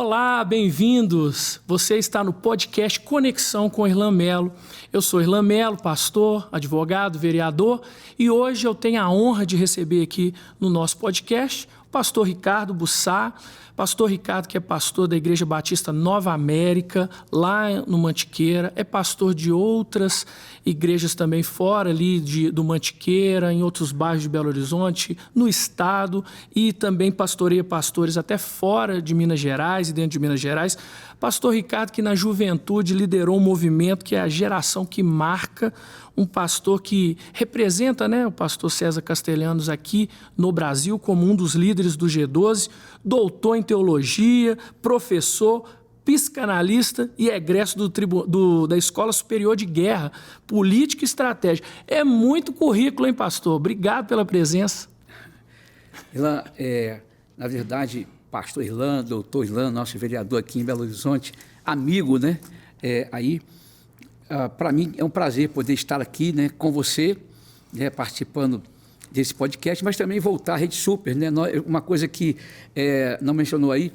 Olá, bem-vindos! Você está no podcast Conexão com Irlan Mello. Eu sou Irlan Mello, pastor, advogado, vereador, e hoje eu tenho a honra de receber aqui no nosso podcast o pastor Ricardo Bussá. Pastor Ricardo, que é pastor da Igreja Batista Nova América, lá no Mantiqueira, é pastor de outras igrejas também fora ali do Mantiqueira, em outros bairros de Belo Horizonte, no estado, e também pastoreia pastores até fora de Minas Gerais e dentro de Minas Gerais. Pastor Ricardo, que na juventude liderou um movimento que é a geração que marca, um pastor que representa, o pastor César Castellanos aqui no Brasil como um dos líderes do G12, doutor em teologia, professor, psicanalista e egresso da Escola Superior de Guerra, Política e Estratégia. É muito currículo, hein, pastor? Obrigado pela presença. Irlan, na verdade, pastor Irlan, doutor Irlan, nosso vereador aqui em Belo Horizonte, amigo, para mim é um prazer poder estar aqui, com você, participando desse podcast, mas também voltar à Rede Super, Uma coisa que não mencionou aí,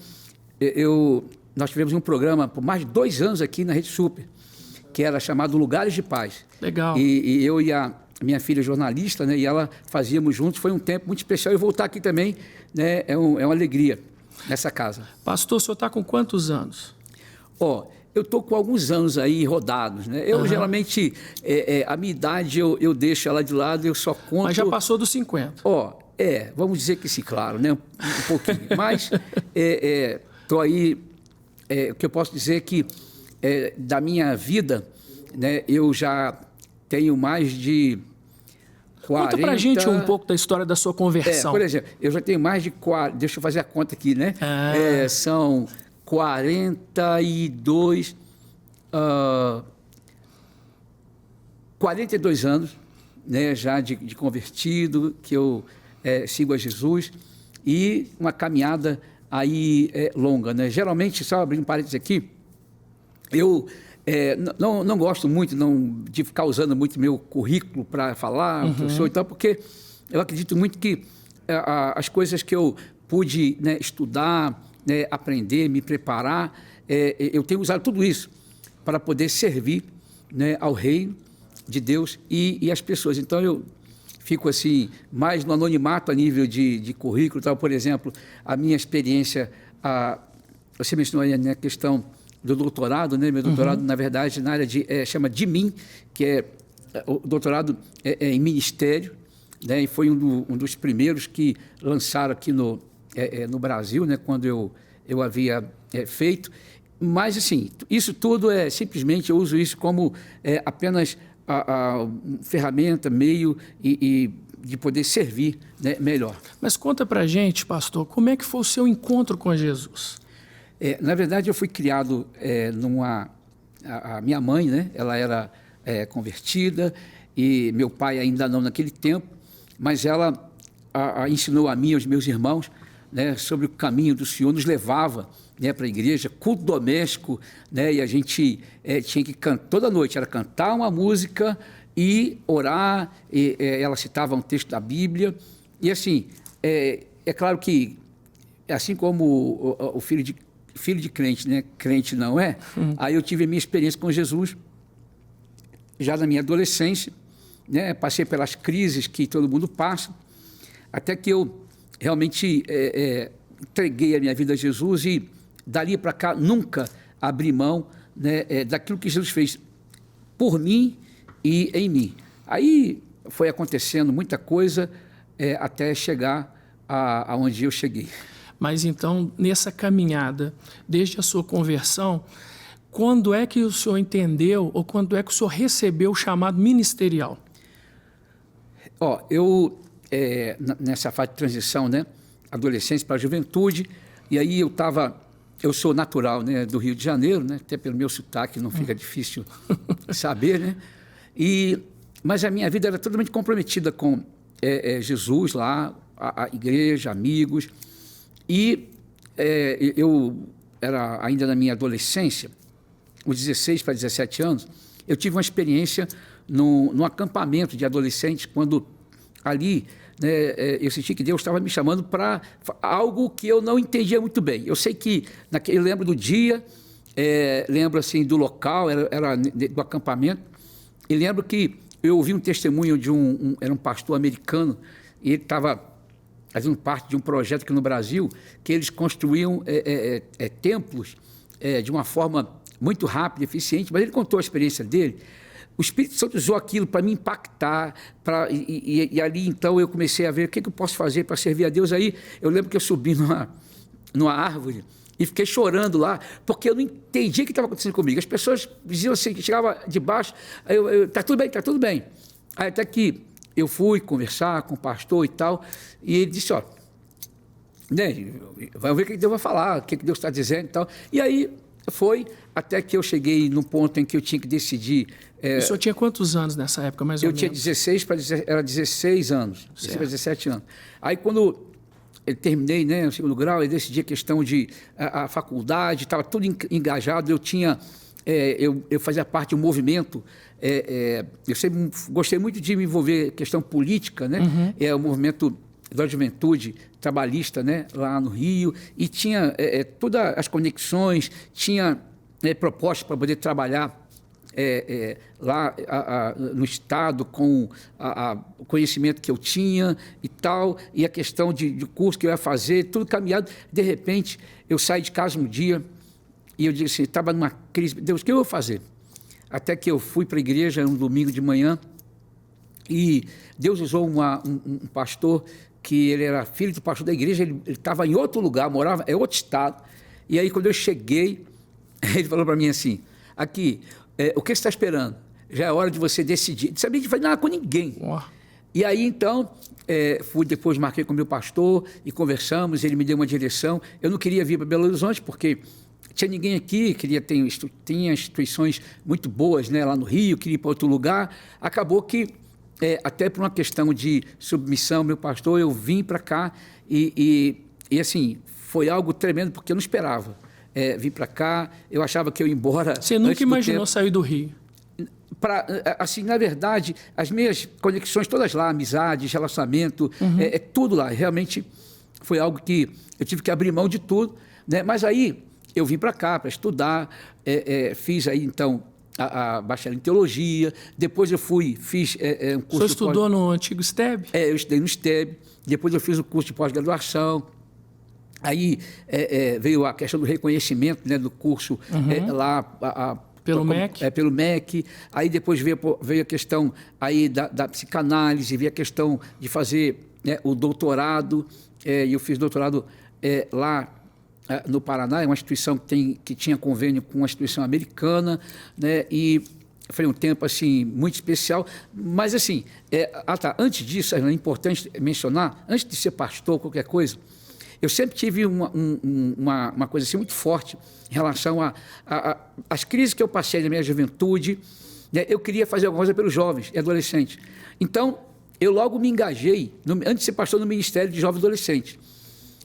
nós tivemos um programa por mais de 2 anos aqui na Rede Super, que era chamado Lugares de Paz. Legal. E eu e a minha filha jornalista, e ela fazíamos juntos, foi um tempo muito especial. E voltar aqui também, é uma alegria nessa casa. Pastor, o senhor está com quantos anos? Eu estou com alguns anos aí rodados, Eu geralmente, a minha idade, eu deixo ela de lado, eu só conto... Mas já passou dos 50. Vamos dizer que sim, claro, um pouquinho. Mas estou aí, o que eu posso dizer é que da minha vida, eu já tenho mais de 40... Conta pra gente um pouco da história da sua conversão. Por exemplo, eu já tenho mais de 40... Deixa eu fazer a conta aqui, são 42 anos, já de convertido, que eu sigo a Jesus, e uma caminhada aí longa, Geralmente, só abrir um parênteses aqui, eu não gosto muito de ficar usando muito meu currículo para falar, o que eu sou, então, porque eu acredito muito que as coisas que eu pude estudar, aprender, me preparar, eu tenho usado tudo isso para poder servir ao reino de Deus e às pessoas. Então, eu fico assim, mais no anonimato a nível de currículo, tal. Por exemplo, a minha experiência, você mencionou aí a questão do doutorado, meu doutorado, na verdade, na área chama DIMIN, que é o doutorado em ministério, e foi um dos primeiros que lançaram aqui no Brasil, quando eu havia feito. Mas, assim, isso tudo simplesmente, eu uso isso como apenas a ferramenta, meio e de poder servir melhor. Mas conta pra gente, pastor, como é que foi o seu encontro com Jesus? Na verdade, eu fui criado a minha mãe, ela era convertida, e meu pai ainda não naquele tempo, mas ela ensinou a mim e aos meus irmãos sobre o caminho do Senhor, nos levava para a igreja, culto doméstico, e a gente tinha que cantar, toda noite era cantar uma música e orar, e ela citava um texto da Bíblia, e assim, é claro que, assim como o filho de crente, crente não é, aí eu tive a minha experiência com Jesus, já na minha adolescência, passei pelas crises que todo mundo passa, até que eu realmente entreguei a minha vida a Jesus e dali para cá nunca abri mão daquilo que Jesus fez por mim e em mim. Aí foi acontecendo muita coisa até chegar aonde eu cheguei. Mas então, nessa caminhada, desde a sua conversão, quando é que o senhor entendeu ou quando é que o senhor recebeu o chamado ministerial? Eu... nessa fase de transição, adolescência para a juventude, e aí eu sou natural, do Rio de Janeiro, até pelo meu sotaque não fica difícil saber, mas a minha vida era totalmente comprometida com Jesus lá, a igreja, amigos, e eu era ainda na minha adolescência, uns 16 para 17 anos, eu tive uma experiência num acampamento de adolescentes, quando ali, né, eu senti que Deus estava me chamando para algo que eu não entendia muito bem. Eu sei que, eu lembro do dia, lembro assim do local, era do acampamento, e lembro que eu ouvi um testemunho de era um pastor americano, e ele estava fazendo parte de um projeto aqui no Brasil, que eles construíam templos de uma forma muito rápida, eficiente, mas ele contou a experiência dele. O Espírito Santo usou aquilo para me impactar, e ali então eu comecei a ver o que eu posso fazer para servir a Deus. Aí eu lembro que eu subi numa árvore e fiquei chorando lá, porque eu não entendi o que estava acontecendo comigo. As pessoas diziam assim, que chegava de baixo, aí tá tudo bem, tá tudo bem. Aí até que eu fui conversar com o pastor e tal, e ele disse, ó, né, vai ver o que Deus vai falar, o que Deus está dizendo e tal. E aí foi até que eu cheguei num ponto em que eu tinha que decidir. O senhor tinha quantos anos nessa época, mais ou menos? Eu tinha era 16 anos, 17 anos. Aí quando eu terminei, né, o segundo grau, eu decidi a questão de a faculdade, estava tudo engajado, eu tinha... eu fazia parte de um movimento, eu sempre gostei muito de me envolver em questão política, né? O movimento da juventude trabalhista, né? Lá no Rio, e tinha todas as conexões, tinha propostas para poder trabalhar lá no Estado com o conhecimento que eu tinha e tal, e a questão de curso que eu ia fazer, tudo caminhado. De repente, eu saí de casa um dia, e eu disse assim, estava numa crise, Deus, o que eu vou fazer? Até que eu fui para a igreja um domingo de manhã e Deus usou um pastor que ele era filho do pastor da igreja, ele estava em outro lugar, morava em outro estado. E aí, quando eu cheguei, ele falou para mim assim, aqui, o que você está esperando? Já é hora de você decidir. Não sabia de fazer nada com ninguém. E aí, então, depois marquei com o meu pastor e conversamos, ele me deu uma direção. Eu não queria vir para Belo Horizonte, porque tinha ninguém aqui, tinha instituições muito boas, né, lá no Rio, queria ir para outro lugar. Acabou que, até por uma questão de submissão, meu pastor, eu vim para cá e assim, foi algo tremendo, porque eu não esperava. Vim para cá, eu achava que eu ia embora. Você nunca imaginou sair do Rio? Assim, na verdade, as minhas conexões todas lá, amizades, relacionamento, tudo lá. Realmente foi algo que eu tive que abrir mão de tudo, né? Mas aí eu vim para cá para estudar, fiz aí então a bacharel em teologia, depois eu fiz um curso... O senhor estudou no antigo STEB? Eu estudei no STEB, depois eu fiz o curso de pós-graduação. Aí veio a questão do reconhecimento, né, do curso lá... Pelo MEC? Pelo MEC. Aí depois veio a questão aí da psicanálise, veio a questão de fazer o doutorado. E eu fiz doutorado lá no Paraná, é uma instituição que tinha convênio com uma instituição americana, né, e foi um tempo assim, muito especial. Mas assim, antes disso, é importante mencionar, antes de ser pastor, qualquer coisa, eu sempre tive uma coisa assim muito forte em relação às crises que eu passei na minha juventude, né? Eu queria fazer alguma coisa pelos jovens e adolescentes. Então, eu logo me engajei, antes de ser pastor, no Ministério de Jovens e Adolescentes.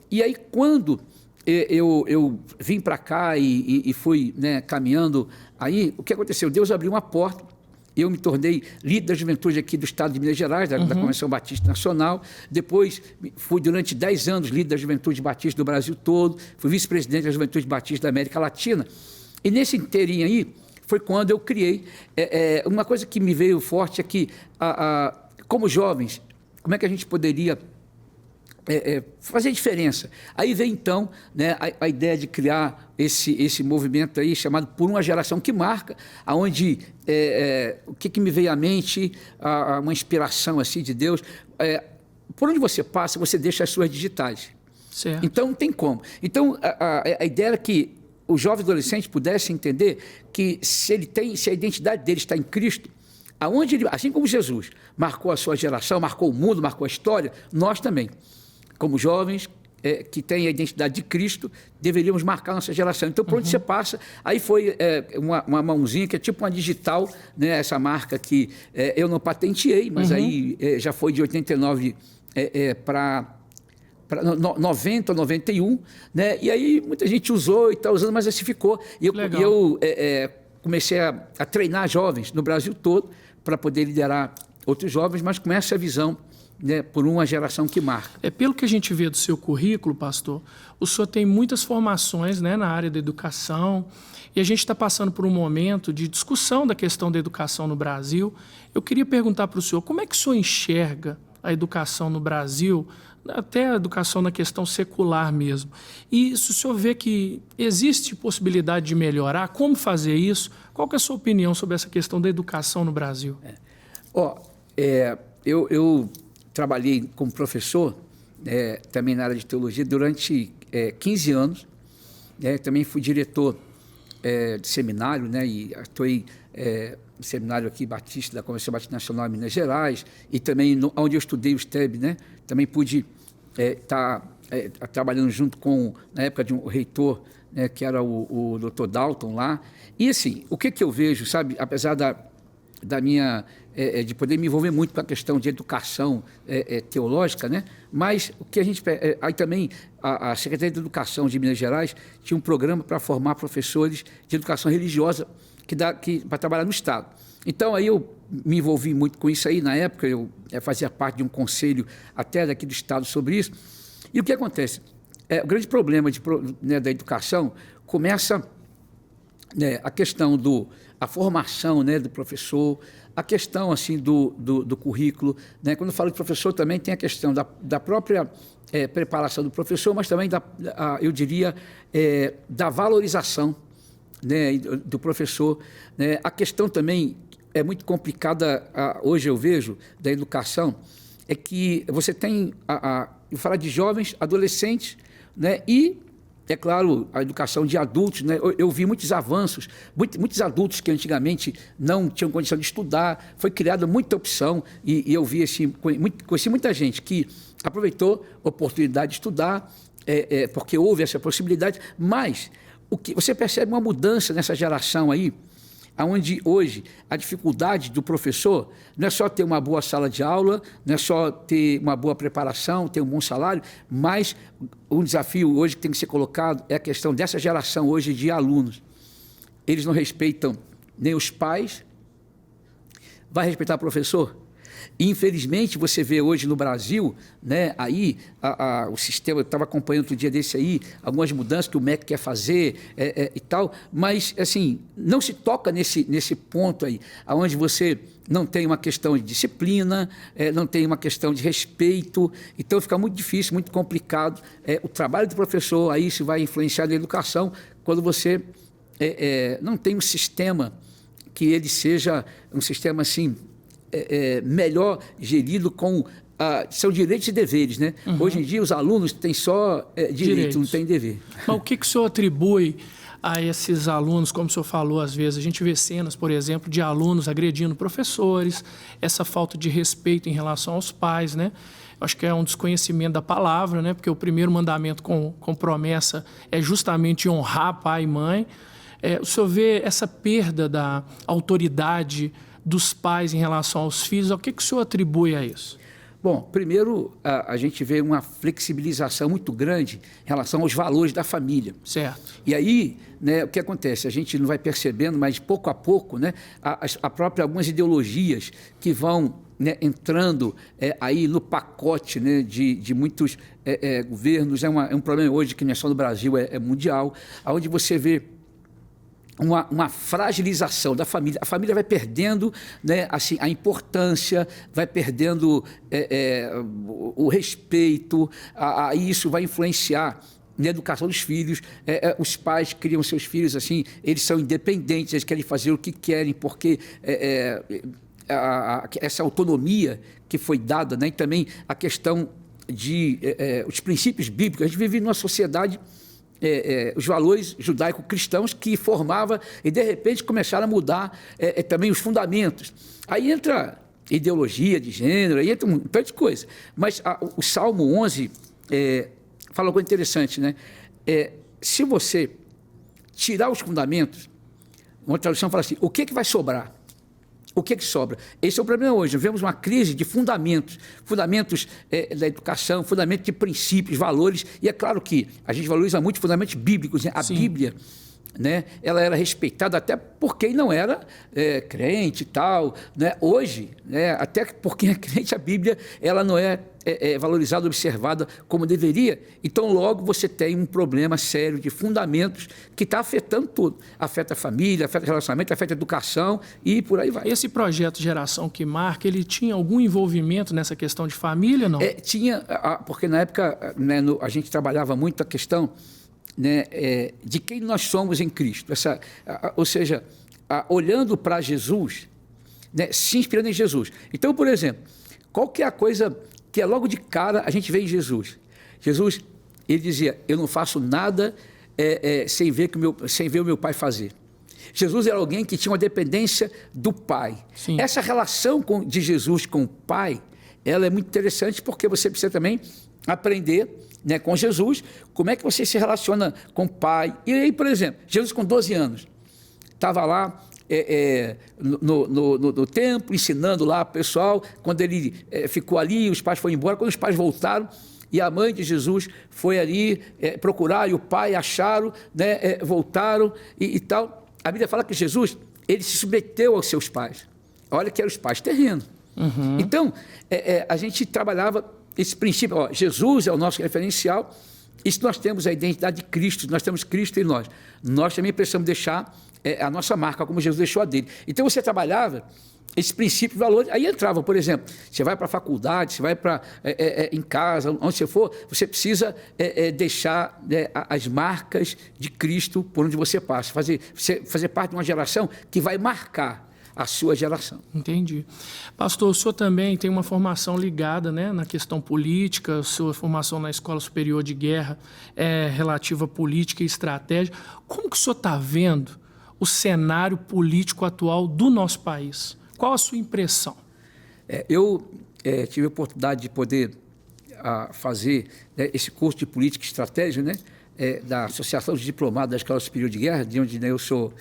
E aí, quando eu vim para cá e fui, né, caminhando, aí o que aconteceu? Deus abriu uma porta. Eu me tornei líder da juventude aqui do estado de Minas Gerais, da Convenção Batista Nacional. Depois, fui durante 10 anos líder da juventude batista do Brasil todo. Fui vice-presidente da juventude batista da América Latina. E nesse inteirinho aí, foi quando eu criei. Uma coisa que me veio forte é que, como jovens, como é que a gente poderia fazer diferença? Aí veio, então, né, a ideia de criar esse movimento aí chamado Por Uma Geração que Marca, onde o que me veio à mente, uma inspiração assim de Deus, por onde você passa, você deixa as suas digitais. Certo. Então, não tem como. Então, a ideia era que os jovens adolescentes pudessem entender que se a identidade dele está em Cristo, aonde ele, assim como Jesus marcou a sua geração, marcou o mundo, marcou a história, nós também, como jovens que têm a identidade de Cristo, deveríamos marcar nossa geração. Então, por onde você passa, aí foi uma mãozinha que é tipo uma digital, né, essa marca que eu não patenteei, mas aí já foi de 89 para 90, 91, né? E aí muita gente usou e está usando, mas assim ficou. E eu comecei a treinar jovens no Brasil todo para poder liderar outros jovens, mas com essa visão né, por uma geração que marca. Pelo que a gente vê do seu currículo, pastor, o senhor tem muitas formações, né, na área da educação, e a gente está passando por um momento de discussão da questão da educação no Brasil. Eu queria perguntar para o senhor, como é que o senhor enxerga a educação no Brasil, até a educação na questão secular mesmo? E se o senhor vê que existe possibilidade de melhorar, como fazer isso? Qual que é a sua opinião sobre essa questão da educação no Brasil? Eu trabalhei como professor, também na área de teologia, durante 15 anos. Também fui diretor de seminário, né, e atuei no seminário aqui Batista, da Convenção Batista Nacional em Minas Gerais, e também onde eu estudei o STEB, né, também pude estar trabalhando junto com, na época, de um reitor, né, que era o Dr. Dalton lá. E assim, o que eu vejo, sabe, apesar da minha de poder me envolver muito com a questão de educação teológica, né? Mas o que a gente aí também a Secretaria de Educação de Minas Gerais tinha um programa para formar professores de educação religiosa para trabalhar no Estado. Então aí eu me envolvi muito com isso aí. Na época eu fazia parte de um conselho até daqui do Estado sobre isso. E o que acontece? O grande problema da educação começa a questão a formação, né, do professor, a questão assim do currículo, né? Quando eu falo de professor, também tem a questão da própria preparação do professor, mas também eu diria da valorização, né, do professor, né? A questão também é muito complicada, hoje eu vejo, da educação, é que você tem eu falar de jovens, adolescentes, né, e é claro, a educação de adultos, né? Eu vi muitos avanços, muitos adultos que antigamente não tinham condição de estudar, foi criada muita opção, e eu vi assim, conheci muita gente que aproveitou a oportunidade de estudar, porque houve essa possibilidade, mas o que você percebe uma mudança nessa geração aí, onde hoje a dificuldade do professor não é só ter uma boa sala de aula, não é só ter uma boa preparação, ter um bom salário, mas um desafio hoje que tem que ser colocado é a questão dessa geração hoje de alunos. Eles não respeitam nem os pais, vai respeitar o professor? E, infelizmente, você vê hoje no Brasil, né, aí o sistema, eu estava acompanhando outro dia desse aí, algumas mudanças que o MEC quer fazer e tal, mas, assim, não se toca nesse ponto aí, onde você não tem uma questão de disciplina, não tem uma questão de respeito, então fica muito difícil, muito complicado. O trabalho do professor, aí isso vai influenciar na educação, quando você não tem um sistema que ele seja um sistema, assim, melhor gerido com são direitos e deveres, né? Uhum. Hoje em dia os alunos têm só direito, não têm dever. Mas o que o senhor atribui a esses alunos, como o senhor falou, às vezes a gente vê cenas, por exemplo, de alunos agredindo professores, essa falta de respeito em relação aos pais, né? Acho que é um desconhecimento da palavra, né? Porque o primeiro mandamento com promessa é justamente honrar pai e mãe. O senhor vê essa perda da autoridade dos pais em relação aos filhos, o que o senhor atribui a isso? Bom, primeiro, a gente vê uma flexibilização muito grande em relação aos valores da família. Certo. E aí, né, o que acontece? A gente não vai percebendo, mas pouco a pouco, né, a própria algumas ideologias que vão, né, entrando aí no pacote, né, de muitos governos. É um problema hoje que não é só no Brasil, é mundial, onde você vê uma fragilização da família. A família vai perdendo, né, assim, a importância, vai perdendo o respeito, isso vai influenciar na educação dos filhos. Os pais criam seus filhos assim, eles são independentes, eles querem fazer o que querem, porque essa autonomia que foi dada, né, e também a questão de os princípios bíblicos. A gente vive numa sociedade os valores judaico-cristãos que formava e, de repente, começaram a mudar também os fundamentos. Aí entra ideologia de gênero, aí entra um tanto de coisa. Mas o Salmo 11 fala algo interessante, né? Se você tirar os fundamentos, uma tradução fala assim, o que vai sobrar? O que sobra? Esse é o problema hoje. Nós vemos uma crise de fundamentos da educação, fundamentos de princípios, valores, e é claro que a gente valoriza muito fundamentos bíblicos, né? A Sim. Bíblia, né? Ela era respeitada até por quem não era crente e tal, né? Hoje, né? Até por quem é crente, a Bíblia ela não é valorizada, observada como deveria. Então, logo, você tem um problema sério de fundamentos que está afetando tudo. Afeta a família, afeta o relacionamento, afeta a educação e por aí vai. Esse projeto Geração que Marca, ele tinha algum envolvimento nessa questão de família, não? Tinha, porque na época, né, a gente trabalhava muito a questão, né, de quem nós somos em Cristo. Ou seja, olhando para Jesus, né, se inspirando em Jesus. Então, por exemplo, qual que é a coisa que logo de cara a gente vê em Jesus? Jesus, ele dizia, eu não faço nada sem ver o meu Pai fazer. Jesus era alguém que tinha uma dependência do Pai. Sim. Essa relação de Jesus com o Pai, ela é muito interessante porque você precisa também aprender, né, com Jesus, como é que você se relaciona com o Pai. E aí, por exemplo, Jesus com 12 anos, estava lá no templo, ensinando lá o pessoal. Quando ele ficou ali, os pais foram embora. Quando os pais voltaram, e a mãe de Jesus foi ali procurar, e o pai acharam, né, voltaram e tal. A Bíblia fala que Jesus, ele se submeteu aos seus pais. Olha que eram os pais terrenos. Uhum. Então, a gente trabalhava esse princípio. Jesus é o nosso referencial. E se nós temos a identidade de Cristo, nós temos Cristo em nós, nós também precisamos deixar a nossa marca, como Jesus deixou a dele. Então, você trabalhava esse princípio de valor. Aí entrava, por exemplo, você vai para a faculdade, você vai em casa, onde você for, você precisa deixar as marcas de Cristo por onde você passa, fazer parte de uma geração que vai marcar a sua geração. Entendi. Pastor, o senhor também tem uma formação ligada, né, na questão política, a sua formação na Escola Superior de Guerra relativa à política e estratégia. Como que o senhor está vendo o cenário político atual do nosso país? Qual a sua impressão? Eu tive a oportunidade de poder fazer esse curso de política e estratégia, né, da Associação de Diplomados da Escola Superior de Guerra, de onde eu sou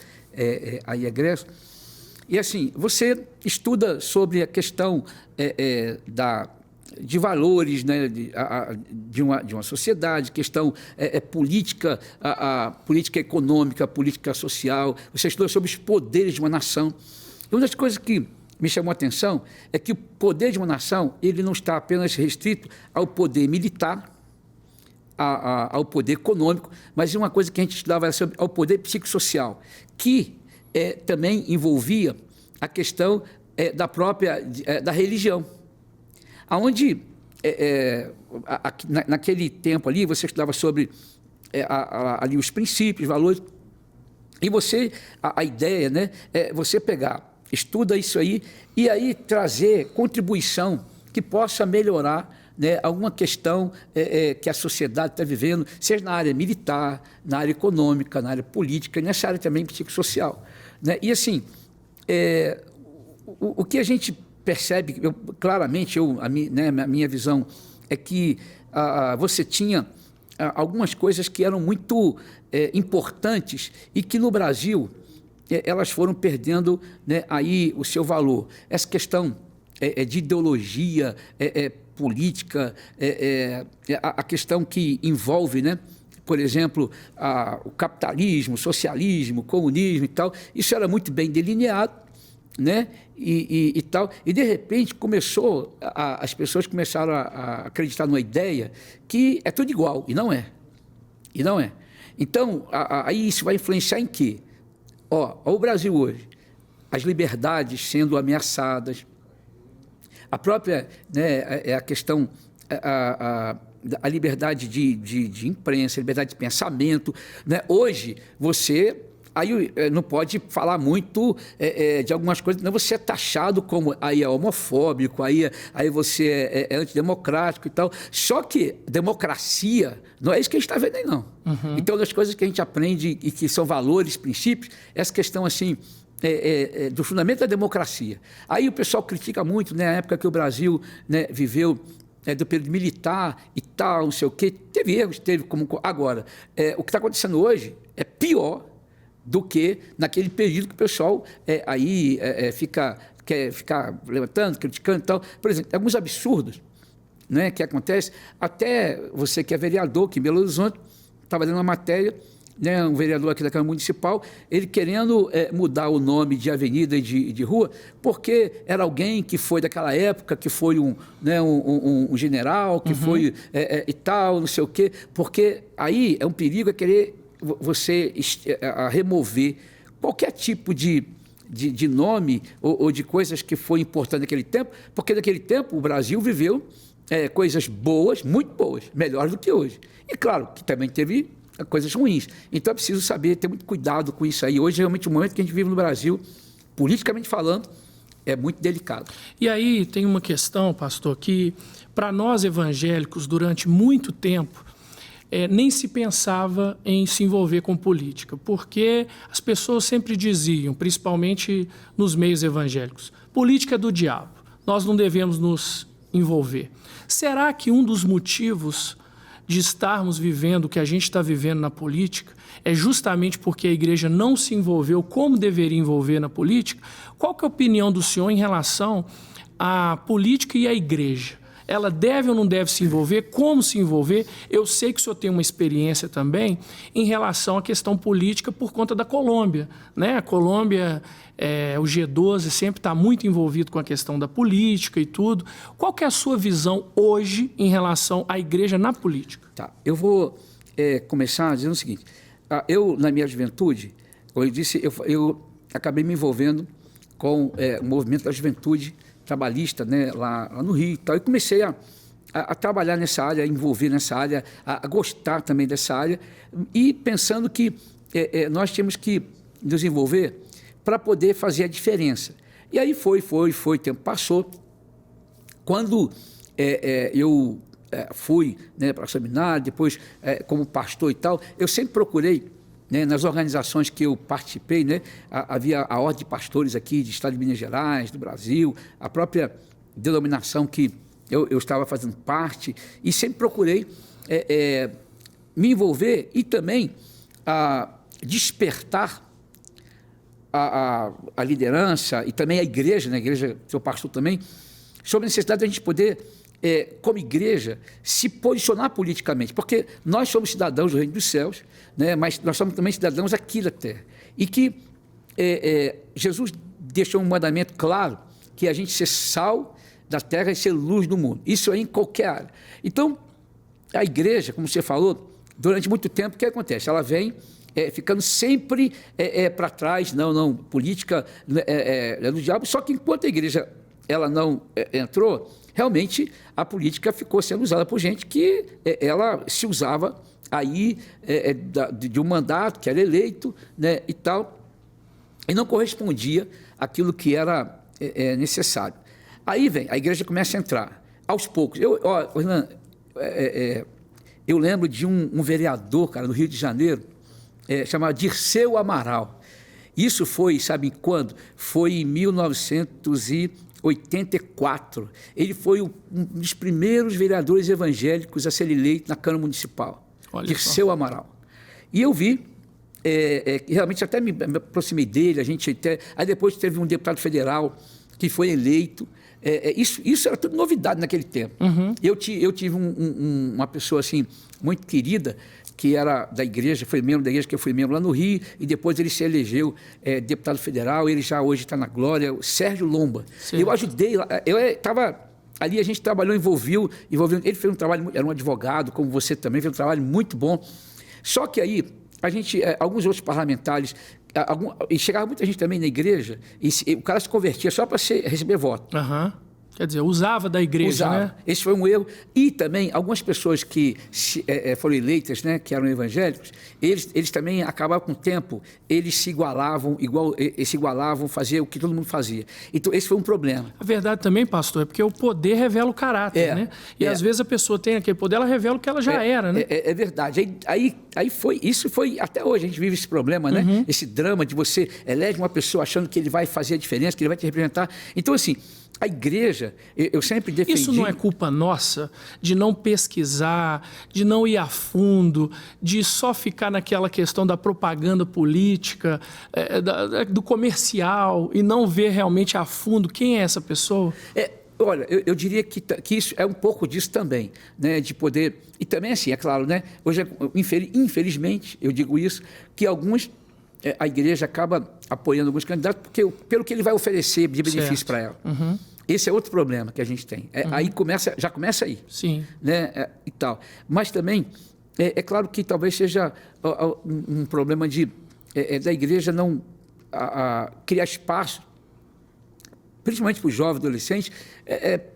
aí egresso. E assim, você estuda sobre a questão de valores, né, de uma sociedade, questão política, política econômica, política social. Você estuda sobre os poderes de uma nação. E uma das coisas que me chamou a atenção é que o poder de uma nação ele não está apenas restrito ao poder militar, ao poder econômico, mas uma coisa que a gente estudava era sobre ao poder psicossocial, que também envolvia a questão da religião. Onde, naquele tempo ali, você estudava sobre ali os princípios, valores, e a ideia, né, é você estuda isso aí, e aí trazer contribuição que possa melhorar, né, alguma questão que a sociedade está vivendo, seja na área militar, na área econômica, na área política, e nessa área também psicossocial. Né? E assim, o que a gente percebe, claramente, a minha visão é que você tinha algumas coisas que eram muito importantes e que no Brasil elas foram perdendo, né, aí o seu valor. Essa questão de ideologia política, a questão que envolve, né, por exemplo, o capitalismo, o socialismo, o comunismo e tal, isso era muito bem delineado, né, e tal, e de repente as pessoas começaram a acreditar numa ideia que é tudo igual, e não é. Então, aí isso vai influenciar em quê? O Brasil hoje, as liberdades sendo ameaçadas, a própria, né, a questão, a liberdade de imprensa, a liberdade de pensamento, né? Hoje, você aí não pode falar muito de algumas coisas, não, você é taxado como aí é homofóbico, aí você é antidemocrático e tal. Só que democracia não é isso que a gente está vendo aí, não. Uhum. Então, das coisas que a gente aprende e que são valores, princípios, essa questão assim do fundamento da democracia. Aí o pessoal critica muito, né, a época que o Brasil, né, viveu do período militar e tal, não sei o quê. Teve erros, teve como agora. O que está acontecendo hoje é pior do que naquele período que o pessoal quer ficar levantando, criticando e tal. Por exemplo, alguns absurdos, né, que acontecem. Até você que é vereador, que em Belo Horizonte, estava lendo uma matéria né, um vereador aqui da Câmara Municipal, ele querendo mudar o nome de avenida e de rua, porque era alguém que foi daquela época, que foi um general, que foi e tal, não sei o quê, porque aí é um perigo querer você remover qualquer tipo de nome ou de coisas que foi importante naquele tempo, porque naquele tempo o Brasil viveu coisas boas, muito boas, melhores do que hoje. E claro que também teve coisas ruins. Então é preciso saber, ter muito cuidado com isso aí. Hoje, realmente, o momento que a gente vive no Brasil, politicamente falando, é muito delicado. E aí tem uma questão, pastor, que para nós evangélicos, durante muito tempo, nem se pensava em se envolver com política, porque as pessoas sempre diziam, principalmente nos meios evangélicos, política é do diabo, nós não devemos nos envolver. Será que um dos motivos de estarmos vivendo o que a gente está vivendo na política é justamente porque a igreja não se envolveu como deveria envolver na política? Qual que é a opinião do senhor em relação à política e à igreja? Ela deve ou não deve se envolver? Como se envolver? Eu sei que o senhor tem uma experiência também em relação à questão política por conta da Colômbia, né? A Colômbia, o G12 sempre está muito envolvido com a questão da política e tudo. Qual que é a sua visão hoje em relação à igreja na política? Tá, eu vou começar dizendo o seguinte. Eu, na minha juventude, como eu disse, eu acabei me envolvendo com o movimento da juventude trabalhista, né, lá no Rio e tal, e comecei a trabalhar nessa área, a envolver nessa área, a gostar também dessa área, e pensando que nós tínhamos que nos envolver para poder fazer a diferença. E aí foi, o tempo passou. Quando eu fui, né, para o seminário, depois como pastor e tal, eu sempre procurei, né, nas organizações que eu participei, né, havia a Ordem de Pastores aqui do Estado de Minas Gerais, do Brasil, a própria denominação que eu estava fazendo parte, e sempre procurei me envolver e também despertar a liderança e também a igreja, né, a igreja, seu pastor também, sobre a necessidade de a gente poder, como igreja, se posicionar politicamente, porque nós somos cidadãos do Reino dos Céus, né, mas nós somos também cidadãos aqui da terra. E que Jesus deixou um mandamento claro, que é a gente ser sal da terra e ser luz do mundo. Isso aí em qualquer área. Então, a igreja, como você falou, durante muito tempo, o que acontece? Ela vem ficando sempre para trás, não, política é do diabo, só que enquanto a igreja ela não entrou, realmente a política ficou sendo usada por gente que ela se usava aí de um mandato que era eleito, né, e tal, e não correspondia àquilo que era necessário. Aí a igreja começa a entrar, aos poucos. Eu lembro de um vereador, cara, no Rio de Janeiro, chamado Dirceu Amaral. Isso foi, sabe quando? Foi em 1984. Ele foi um dos primeiros vereadores evangélicos a ser eleito na Câmara Municipal. Olha Dirceu só. Amaral. E eu vi, realmente até me aproximei dele, aí depois teve um deputado federal que foi eleito. Isso era tudo novidade naquele tempo. Uhum. Eu tive uma pessoa assim, muito querida, que era da igreja, foi membro da igreja, que eu fui membro lá no Rio, e depois ele se elegeu deputado federal, ele já hoje está na glória, o Sérgio Lomba. Sim. Eu ajudei, eu estava ali, a gente trabalhou, envolveu, ele fez um trabalho, era um advogado, como você também, fez um trabalho muito bom. Só que aí, a gente, alguns outros parlamentares, e chegava muita gente também na igreja, e o cara se convertia só para receber voto. Aham. Quer dizer, usava da igreja, né? Esse foi um erro. E também, algumas pessoas que foram eleitas, né, que eram evangélicos, eles também acabavam com o tempo, eles se igualavam, faziam o que todo mundo fazia. Então, esse foi um problema. A verdade também, pastor, é porque o poder revela o caráter, né? E às vezes a pessoa tem aquele poder, ela revela o que ela já era, né? É verdade. Isso foi, até hoje a gente vive esse problema, né? Uhum. Esse drama de você elege uma pessoa achando que ele vai fazer a diferença, que ele vai te representar. Então, assim, a igreja, eu sempre defendi... Isso não é culpa nossa de não pesquisar, de não ir a fundo, de só ficar naquela questão da propaganda política, do comercial, e não ver realmente a fundo quem é essa pessoa? Olha, eu diria que isso é um pouco disso também, né, de poder... E também, assim, é claro, né, hoje, infelizmente, eu digo isso, que a igreja acaba apoiando alguns candidatos pelo que ele vai oferecer de benefício para ela. Uhum. Esse é outro problema que a gente tem. Aí já começa aí. Sim. Né, e tal. Mas também, é claro que talvez seja um problema da igreja não criar espaço, principalmente para os jovens adolescentes,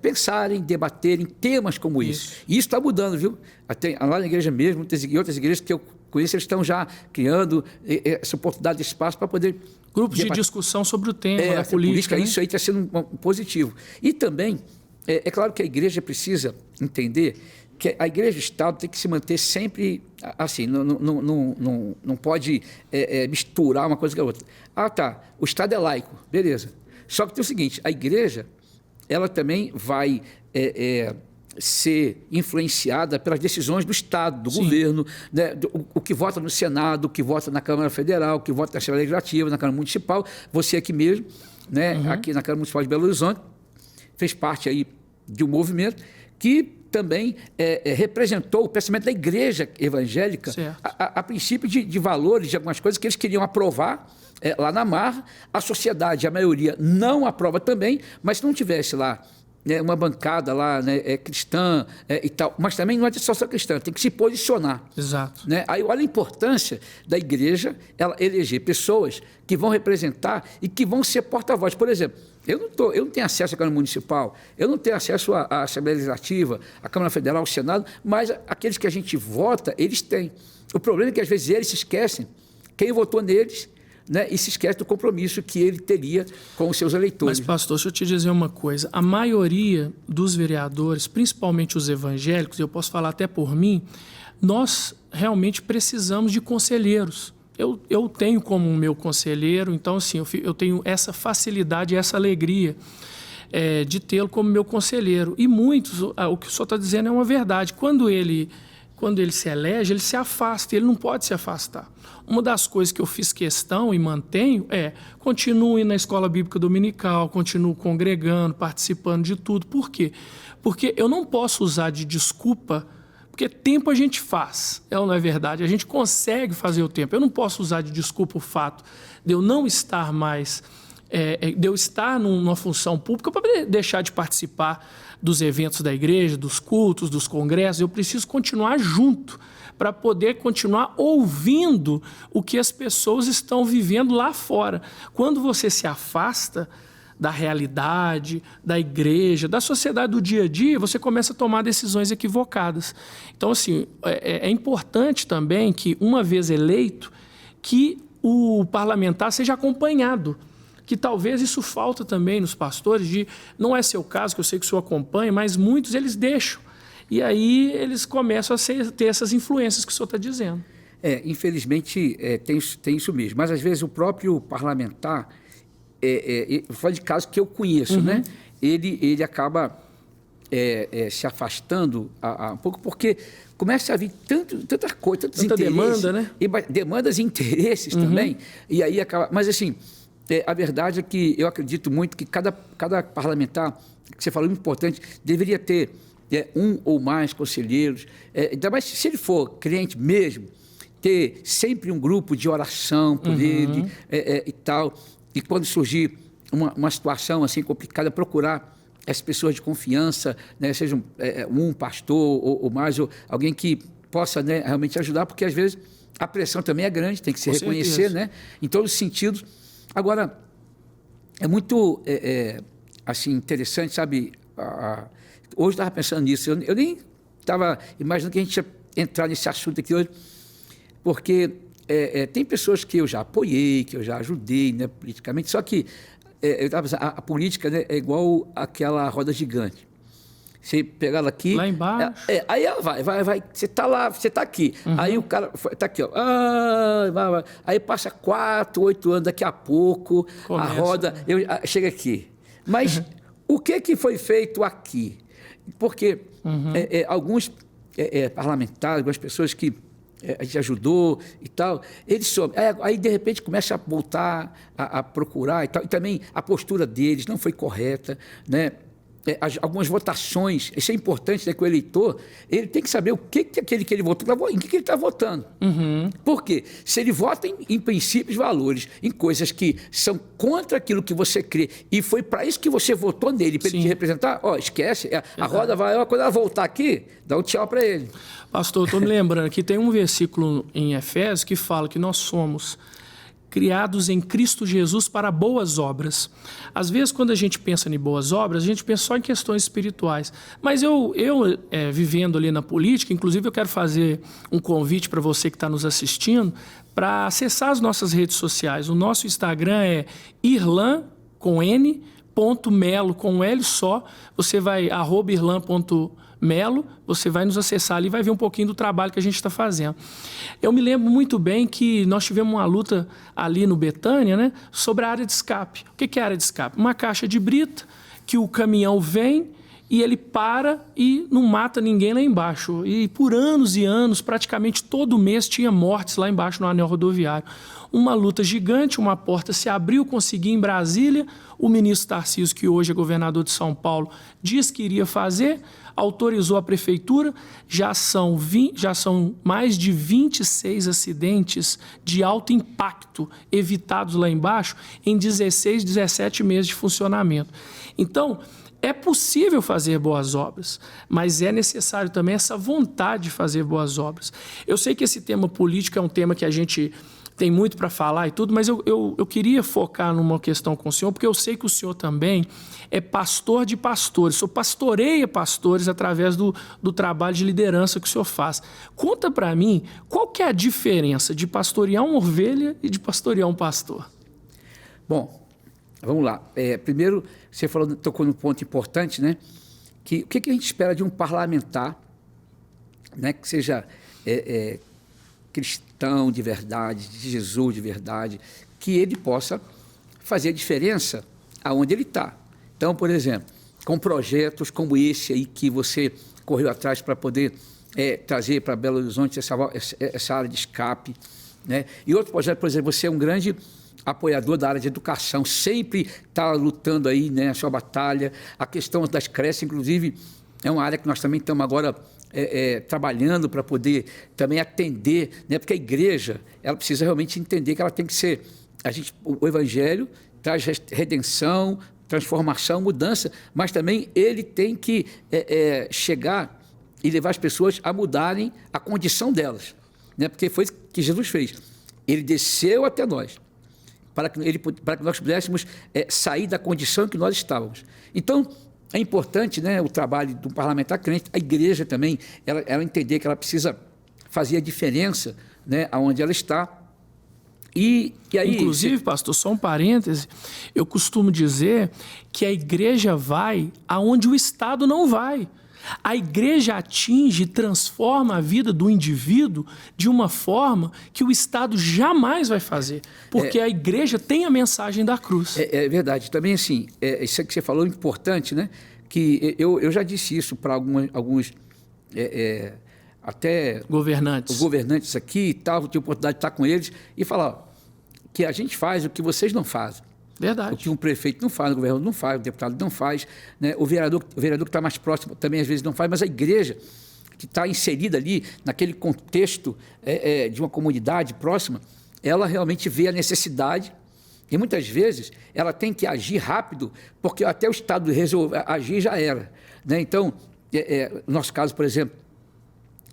pensarem, debaterem temas como isso. E isso está mudando, viu? Até lá na igreja mesmo, em outras igrejas que eu conheço, eles estão já criando essa oportunidade de espaço para poder... Grupos de discussão sobre o tema, da política. Isso aí está sendo um positivo. E também, é claro que a igreja precisa entender que a igreja e o Estado tem que se manter sempre assim, não pode misturar uma coisa com a outra. Ah, tá, o Estado é laico, beleza. Só que tem o seguinte, a igreja, ela também vai ser influenciada pelas decisões do Estado, do governo, né, o que vota no Senado, o que vota na Câmara Federal, o que vota na Assembleia Legislativa, na Câmara Municipal. Você aqui mesmo, né, aqui na Câmara Municipal de Belo Horizonte, fez parte aí de um movimento que também representou o pensamento da igreja evangélica a princípio de valores, de algumas coisas que eles queriam aprovar lá na marra. A sociedade, a maioria, não aprova também, mas se não tivesse lá uma bancada lá, né, cristã e tal, mas também não é só cristã, tem que se posicionar. Exato. Né? Aí olha a importância da igreja, ela eleger pessoas que vão representar e que vão ser porta-voz. Por exemplo, eu não tenho acesso à Câmara Municipal, eu não tenho acesso à Assembleia Legislativa, à Câmara Federal, ao Senado, mas aqueles que a gente vota, eles têm. O problema é que às vezes eles se esquecem quem votou neles, né, e se esquece do compromisso que ele teria com os seus eleitores. Mas, pastor, deixa eu te dizer uma coisa. A maioria dos vereadores, principalmente os evangélicos, eu posso falar até por mim, nós realmente precisamos de conselheiros. Eu tenho como meu conselheiro, então, assim, eu tenho essa facilidade, essa alegria de tê-lo como meu conselheiro. E muitos, o que o senhor está dizendo é uma verdade. Quando ele se elege, ele se afasta, ele não pode se afastar. Uma das coisas que eu fiz questão e mantenho continue na escola bíblica dominical, continuo congregando, participando de tudo. Por quê? Porque eu não posso usar de desculpa, porque tempo a gente faz, não é verdade? A gente consegue fazer o tempo. Eu não posso usar de desculpa o fato de eu não estar mais, de eu estar numa função pública para deixar de participar dos eventos da igreja, dos cultos, dos congressos. Eu preciso continuar junto para poder continuar ouvindo o que as pessoas estão vivendo lá fora. Quando você se afasta da realidade, da igreja, da sociedade do dia a dia, você começa a tomar decisões equivocadas. Então, assim, é importante também que, uma vez eleito, que o parlamentar seja acompanhado, que talvez isso falta também nos pastores, não é seu caso, que eu sei que o senhor acompanha, mas muitos eles deixam. E aí eles começam a ter essas influências que o senhor está dizendo. Infelizmente, tem isso mesmo. Mas, às vezes, o próprio parlamentar, foi de casos que eu conheço, né? Ele acaba se afastando um pouco, porque começa a vir tanta coisa, tantos tanta interesses. Demanda, né? Demandas e interesses também. E aí acaba... Mas, assim, a verdade é que eu acredito muito que cada parlamentar, que você falou, muito importante, deveria ter um ou mais conselheiros, ainda mais se ele for crente mesmo, ter sempre um grupo de oração por ele e tal, e quando surgir uma situação assim complicada, procurar as pessoas de confiança, né, seja um pastor ou mais, ou alguém que possa, né, realmente ajudar, porque às vezes a pressão também é grande, tem que se reconhecer, né, em todos os sentidos. Agora, é muito assim, interessante, sabe, hoje eu estava pensando nisso, eu nem estava imaginando que a gente ia entrar nesse assunto aqui hoje, porque tem pessoas que eu já apoiei, que eu já ajudei, né, politicamente, só que eu estava pensando, a política, né, é igual aquela roda gigante. Você pegar ela aqui... Lá embaixo. Aí ela vai. Você está lá, você está aqui. Aí o cara está aqui, ó. Vai. Aí passa 4, 8 anos, daqui a pouco, a roda chega aqui. Mas o que foi feito aqui? Porque alguns parlamentares, algumas pessoas que a gente ajudou e tal, eles sobem. Aí, de repente, começa a voltar a procurar e tal. E também a postura deles não foi correta, né? algumas votações. Isso é importante, né, que o eleitor ele tem que saber o que aquele que ele votou, em que ele está votando. Por quê? Se ele vota em princípios, valores, em coisas que são contra aquilo que você crê, e foi para isso que você votou nele, para ele te representar, esquece, a roda vai, quando ela voltar aqui, dá um tchau para ele. Pastor, estou me lembrando que tem um versículo em Efésios que fala que nós somos criados em Cristo Jesus para boas obras. Às vezes, quando a gente pensa em boas obras, a gente pensa só em questões espirituais. Mas eu vivendo ali na política, inclusive eu quero fazer um convite para você que está nos assistindo, para acessar as nossas redes sociais. O nosso Instagram é irlan, com N, .melo, com L só. Você vai, @irlan.melo, você vai nos acessar ali e vai ver um pouquinho do trabalho que a gente está fazendo. Eu me lembro muito bem que nós tivemos uma luta ali no Betânia, né, sobre a área de escape. O que é a área de escape? Uma caixa de brita que o caminhão vem e ele para e não mata ninguém lá embaixo. E por anos e anos, praticamente todo mês, tinha mortes lá embaixo no anel rodoviário. Uma luta gigante, uma porta se abriu, consegui em Brasília. O ministro Tarcísio, que hoje é governador de São Paulo, disse que iria fazer, autorizou a prefeitura. Já são mais de 26 acidentes de alto impacto evitados lá embaixo em 16, 17 meses de funcionamento. Então, é possível fazer boas obras, mas é necessário também essa vontade de fazer boas obras. Eu sei que esse tema político é um tema que a gente tem muito para falar e tudo, mas eu queria focar numa questão com o senhor, porque eu sei que o senhor também é pastor de pastores, o senhor pastoreia pastores através do trabalho de liderança que o senhor faz. Conta para mim, qual que é a diferença de pastorear uma ovelha e de pastorear um pastor? Bom, vamos lá. Primeiro, você tocou num ponto importante, né? O que a gente espera de um parlamentar, né, que seja cristão de verdade, de Jesus de verdade, que ele possa fazer a diferença aonde ele está. Então, por exemplo, com projetos como esse aí que você correu atrás para poder trazer para Belo Horizonte essa área de escape, né? E outro projeto, por exemplo, você é um grande apoiador da área de educação, sempre está lutando aí, né, a sua batalha. A questão das creches, inclusive, é uma área que nós também estamos agora trabalhando para poder também atender, né, porque a igreja ela precisa realmente entender que ela tem que ser... O Evangelho traz redenção, transformação, mudança, mas também ele tem que chegar e levar as pessoas a mudarem a condição delas, né, porque foi o que Jesus fez. Ele desceu até nós, para que nós pudéssemos sair da condição em que nós estávamos. Então, é importante, né, o trabalho do parlamentar crente, a igreja também, ela entender que ela precisa fazer a diferença, né, aonde ela está. E aí, inclusive, pastor, só um parêntese, eu costumo dizer que a igreja vai aonde o Estado não vai. A igreja atinge e transforma a vida do indivíduo de uma forma que o Estado jamais vai fazer, porque a igreja tem a mensagem da cruz. É verdade. Também, assim, isso que você falou é importante, né? Que eu já disse isso para alguns até governantes aqui e tal, tive a oportunidade de estar com eles e falar que a gente faz o que vocês não fazem. Verdade. O que um prefeito não faz, o governador não faz, o deputado não faz, né? O vereador que está mais próximo também às vezes não faz, mas a igreja que está inserida ali naquele contexto de uma comunidade próxima, ela realmente vê a necessidade e muitas vezes ela tem que agir rápido, porque até o Estado agir já era, né? Então, no nosso caso, por exemplo,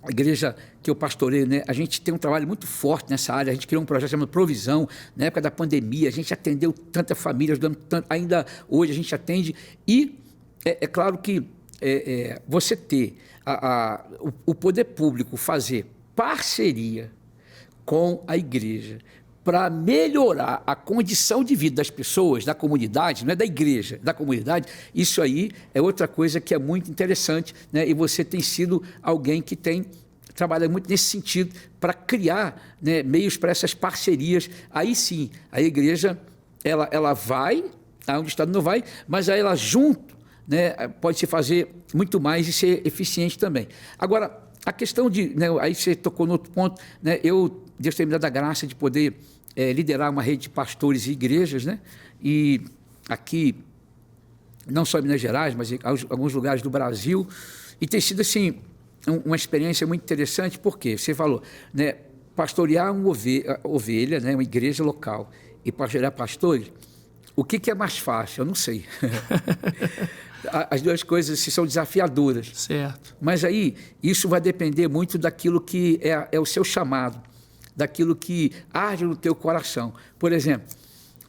a igreja que eu pastoreio, né, a gente tem um trabalho muito forte nessa área. A gente criou um projeto chamado Provisão. Na época da pandemia, a gente atendeu tanta família, ajudando tanto. Ainda hoje a gente atende. E é claro que você ter o poder público fazer parceria com a igreja para melhorar a condição de vida das pessoas, da comunidade, não é da igreja, da comunidade, isso aí é outra coisa que é muito interessante, né? E você tem sido alguém que tem trabalhado muito nesse sentido para criar, né, meios para essas parcerias. Aí sim, a igreja ela vai aonde o Estado não vai, mas aí ela junto, né, pode se fazer muito mais e ser eficiente também. Agora, a questão de... né, aí você tocou no outro ponto, né, Deus tem me dado a graça de poder liderar uma rede de pastores e igrejas, né? E aqui não só em Minas Gerais, mas em alguns lugares do Brasil, e tem sido, assim, uma experiência muito interessante, porque você falou, né, pastorear uma ovelha, né, uma igreja local, e pastorear pastores, o que é mais fácil? Eu não sei. As duas coisas são desafiadoras. Certo. Mas aí, isso vai depender muito daquilo que é o seu chamado, daquilo que arde no teu coração. Por exemplo,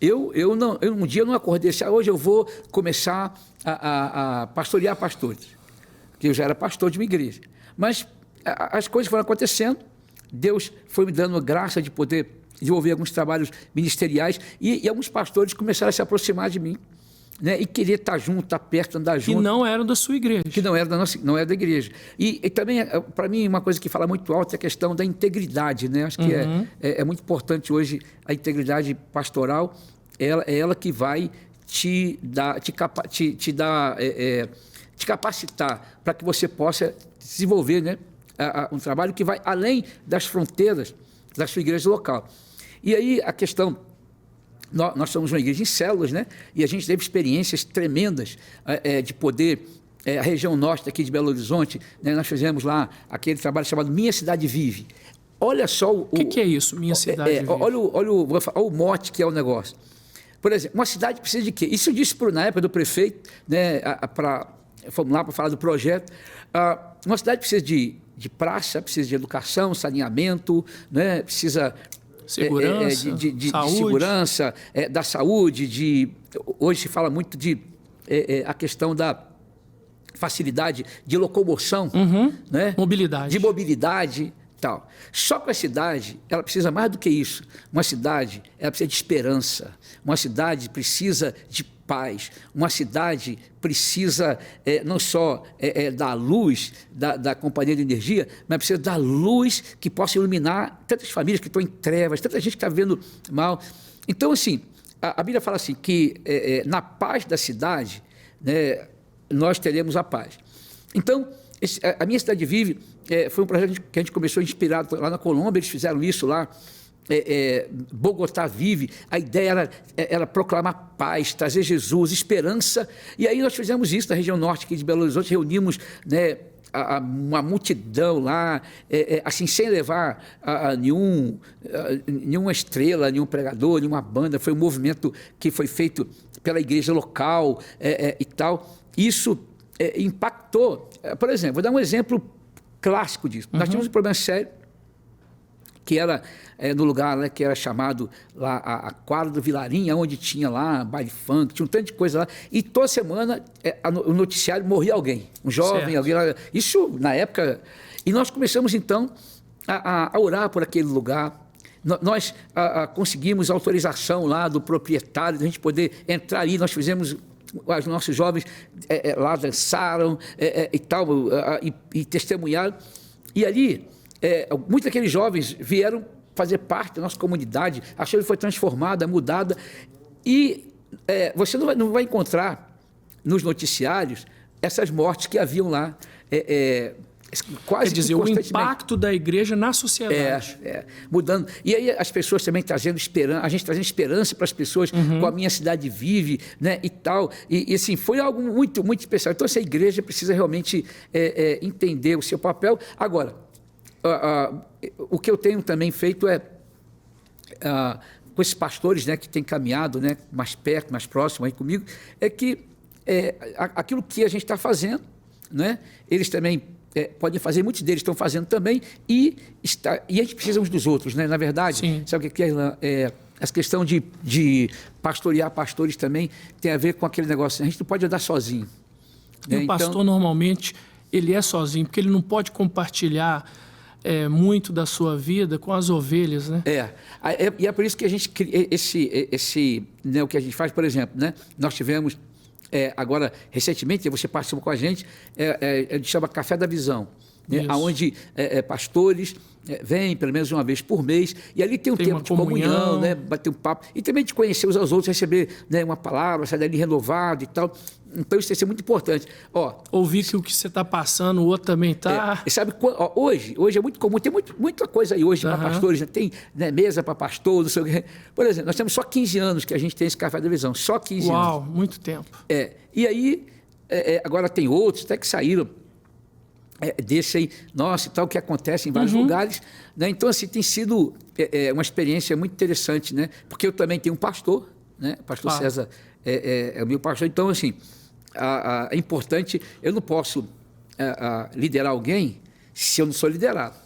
eu um dia não acordei assim, hoje eu vou começar a pastorear pastores, porque eu já era pastor de uma igreja. Mas as coisas foram acontecendo, Deus foi me dando graça de poder desenvolver alguns trabalhos ministeriais e alguns pastores começaram a se aproximar de mim, né, e querer estar junto, estar perto, andar junto. Que não eram da sua igreja. Que não era não era da igreja. E também, para mim, uma coisa que fala muito alto é a questão da integridade, né? Acho que é muito importante hoje a integridade pastoral, é ela que vai te capacitar para que você possa desenvolver, né, um trabalho que vai além das fronteiras da sua igreja local. E aí a questão, nós somos uma igreja em células, né? E a gente teve experiências tremendas de poder, a região norte aqui de Belo Horizonte, né? Nós fizemos lá aquele trabalho chamado Minha Cidade Vive. Olha só o que é isso, Minha Cidade Vive? Olha o mote que é o negócio. Por exemplo, uma cidade precisa de quê? Isso eu disse na época do prefeito, né? Fomos lá para falar do projeto. Uma cidade precisa de praça, precisa de educação, saneamento, né? Precisa segurança, de segurança, da saúde, hoje se fala muito a questão da facilidade de locomoção, né? Mobilidade. De mobilidade, tal. Só que a cidade, ela precisa mais do que isso. Uma cidade, ela precisa de esperança. Uma cidade precisa de paz. Uma cidade precisa não só da luz da companhia de energia, mas precisa da luz que possa iluminar tantas famílias que estão em trevas, tanta gente que está vivendo mal. Então, assim, a Bíblia fala assim, que na paz da cidade, né, nós teremos a paz. Então, a Minha Cidade Vive foi um projeto que a gente começou inspirado lá na Colômbia, eles fizeram isso lá, Bogotá Vive, a ideia era proclamar paz, trazer Jesus, esperança, e aí nós fizemos isso na região norte aqui de Belo Horizonte, reunimos, né, uma multidão lá, assim, sem levar nenhuma estrela, nenhum pregador, nenhuma banda, foi um movimento que foi feito pela igreja local e tal. Isso impactou. Por exemplo, vou dar um exemplo clássico disso. Nós tínhamos um problema sério, que era no lugar, né, que era chamado lá a quadra do Vilarinho, onde tinha lá baile funk, tinha um tanto de coisa lá, e toda semana o noticiário morria alguém, um jovem, certo. Alguém lá, isso na época, e nós começamos então a orar por aquele lugar. Nós conseguimos autorização lá do proprietário, da gente poder entrar ali, nós fizemos, os nossos jovens lá dançaram e tal, e testemunharam, e ali muitos daqueles jovens vieram fazer parte da nossa comunidade, a chave foi transformada, mudada, e você não vai encontrar nos noticiários essas mortes que haviam lá, quase. Quer dizer, o impacto da igreja na sociedade. Mudando. E aí as pessoas também trazendo esperança, a gente trazendo esperança para as pessoas, com a Minha Cidade Vive, né, e tal. E assim, foi algo muito, muito especial. Então, essa igreja precisa realmente entender o seu papel. Agora, o que eu tenho também feito com esses pastores, né, que têm caminhado, né, mais perto, mais próximo aí comigo, é que aquilo que a gente está fazendo, né, eles também podem fazer, muitos deles estão fazendo também, e a gente precisa uns dos outros, né? Na verdade, sim. Sabe o que é? Essa questão de pastorear pastores também tem a ver com aquele negócio, a gente não pode andar sozinho. E o pastor, normalmente, ele é sozinho, porque ele não pode compartilhar muito da sua vida com as ovelhas, né? E é por isso que a gente cria né, o que a gente faz, por exemplo, né? Nós tivemos agora, recentemente, você participou com a gente, a gente chama Café da Visão, né, onde pastores vêm pelo menos uma vez por mês, e ali tem um tempo de comunhão, né, bater um papo, e também de conhecer uns aos outros, receber, né, uma palavra, sair dali renovado e tal. Então, isso tem que ser muito importante. Ouvir que o que você está passando, o outro também está. Sabe, hoje é muito comum, tem muita coisa aí hoje para pastores, né? Tem, né, mesa para pastor, não sei o quê. Por exemplo, nós temos só 15 anos que a gente tem esse Café da Visão, só 15 anos. Uau, muito tempo. E aí, agora tem outros até que saíram desse aí, nossa, e tal, que acontece em vários lugares. Né? Então, assim, tem sido uma experiência muito interessante, né? Porque eu também tenho um pastor, né? O pastor César é o meu pastor. Então, assim, é importante, eu não posso liderar alguém se eu não sou liderado,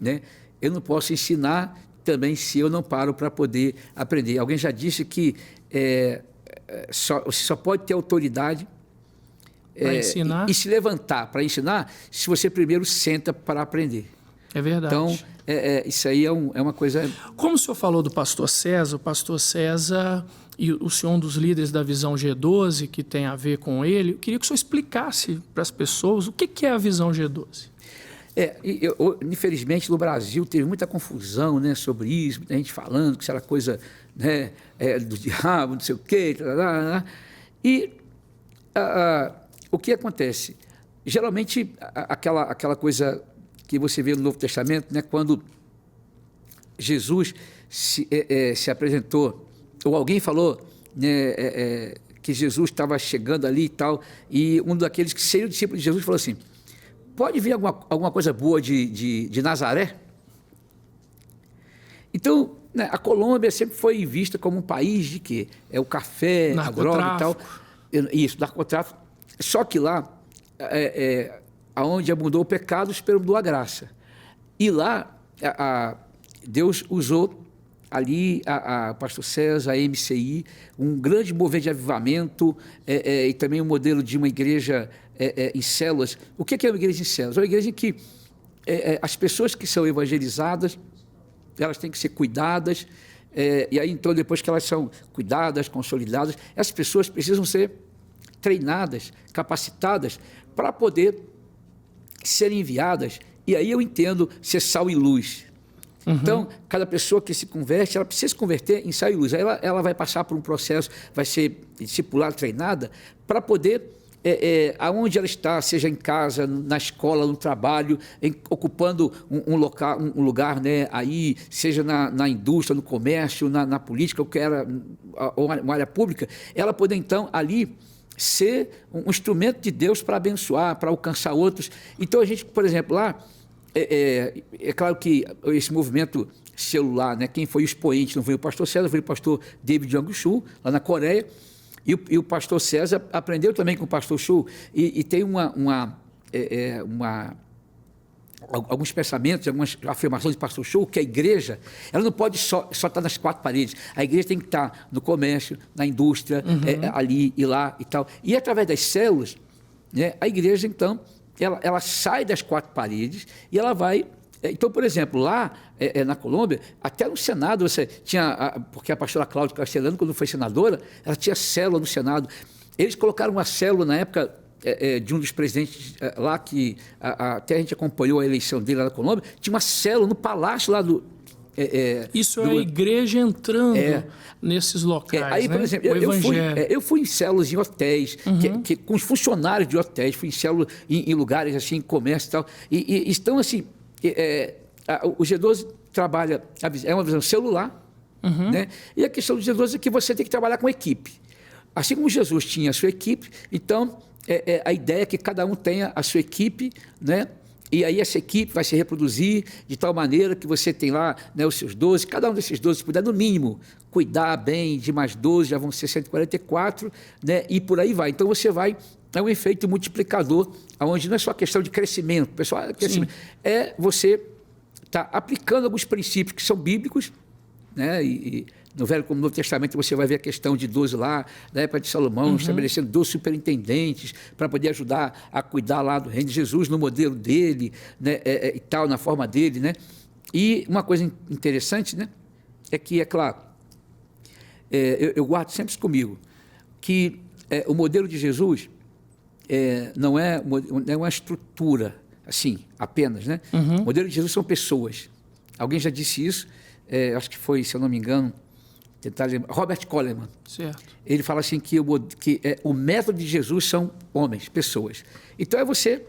né? Eu não posso ensinar também se eu não paro para poder aprender. Alguém já disse que você só pode ter autoridade ensinar. E se levantar para ensinar se você primeiro senta para aprender. É verdade. Então, isso aí é uma coisa... Como o senhor falou do pastor César e o senhor é um dos líderes da Visão G12, que tem a ver com ele, eu queria que o senhor explicasse para as pessoas o que é a Visão G12. Infelizmente, no Brasil teve muita confusão, né, sobre isso, muita gente falando que isso era coisa, né, do diabo, não sei o quê, e o que acontece? Geralmente, aquela coisa que você vê no Novo Testamento, né, quando Jesus se apresentou, ou alguém falou, né, que Jesus estava chegando ali e tal, e um daqueles que seria o discípulo de Jesus falou assim: pode vir alguma coisa boa de Nazaré? Então, né, a Colômbia sempre foi vista como um país de quê? O café, a droga e tal. Isso, narcotráfico. Só que lá, aonde abundou o pecado, superabundou a graça. E lá, Deus usou ali a pastor César, a MCI, um grande movimento de avivamento e também um modelo de uma igreja em células. O que é uma igreja em células? É uma igreja em que as pessoas que são evangelizadas, elas têm que ser cuidadas, e aí então depois que elas são cuidadas, consolidadas, essas pessoas precisam ser treinadas, capacitadas para poder ser enviadas, e aí eu entendo ser sal e luz. Então, cada pessoa que se converte, ela precisa se converter em sal e luz. Aí ela vai passar por um processo, vai ser discipulada, treinada, para poder, aonde ela está, seja em casa, na escola, no trabalho, ocupando um lugar, né, aí, seja na indústria, no comércio, na política, ou uma área pública, ela poder, então, ali ser um instrumento de Deus para abençoar, para alcançar outros. Então, a gente, por exemplo, lá, é claro que esse movimento celular, né, quem foi o expoente não foi o pastor César, foi o pastor David Jong-Shu, lá na Coreia, e o pastor César aprendeu também com o pastor Shu, e tem alguns pensamentos, algumas afirmações do pastor Shu, que a igreja, ela não pode só estar nas quatro paredes, a igreja tem que estar no comércio, na indústria, ali e lá e tal, e através das células, né, a igreja, então, ela sai das quatro paredes e ela vai... Então, por exemplo, lá na Colômbia, até no Senado, você tinha... Porque a pastora Cláudia Castelano, quando foi senadora, ela tinha célula no Senado. Eles colocaram uma célula na época de um dos presidentes lá, que até a gente acompanhou a eleição dele lá na Colômbia, tinha uma célula no palácio lá do... Isso é a igreja entrando nesses locais, aí, né? por exemplo, eu fui em células em hotéis, com os funcionários de hotéis, fui em células em lugares assim, em comércio e tal, e estão assim, o G12 trabalha, é uma visão celular, né? E a questão do G12 é que você tem que trabalhar com equipe. Assim como Jesus tinha a sua equipe, então a ideia é que cada um tenha a sua equipe, né? E aí essa equipe vai se reproduzir de tal maneira que você tem lá, né, os seus 12, cada um desses 12, se puder, no mínimo, cuidar bem de mais 12, já vão ser 144, né, e por aí vai. Então você vai, é um efeito multiplicador, onde não é só questão de crescimento, pessoal, você está aplicando alguns princípios que são bíblicos, né, e no Velho como no Novo Testamento você vai ver a questão de 12 lá, da época de Salomão, estabelecendo 12 superintendentes para poder ajudar a cuidar lá do reino de Jesus, no modelo dele, né, e tal, na forma dele, né? E uma coisa interessante, né, é que, é claro, eu guardo sempre isso comigo, que o modelo de Jesus não é uma estrutura, assim, apenas, né? O modelo de Jesus são pessoas. Alguém já disse isso, acho que foi, se eu não me engano, tentar lembrar, Robert Coleman. Certo. Ele fala assim que o método de Jesus são homens, pessoas. Então é você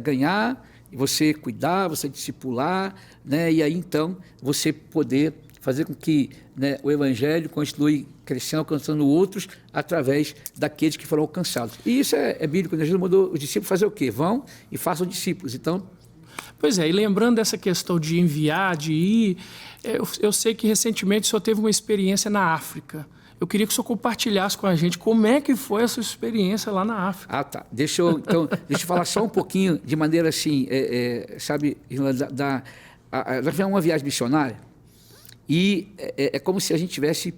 ganhar, você cuidar, você discipular, né? E aí então você poder fazer com que, né, o evangelho continue crescendo, alcançando outros através daqueles que foram alcançados. E isso é bíblico, né? Jesus mandou os discípulos fazer o quê? Vão e façam discípulos. Então, pois é, e lembrando dessa questão de enviar, de ir, eu sei que recentemente o senhor teve uma experiência na África. Eu queria que o senhor compartilhasse com a gente como é que foi essa experiência lá na África. Ah, tá. Deixa eu falar só um pouquinho, de maneira assim, sabe, nós fizemos uma viagem missionária e é como se a gente tivesse...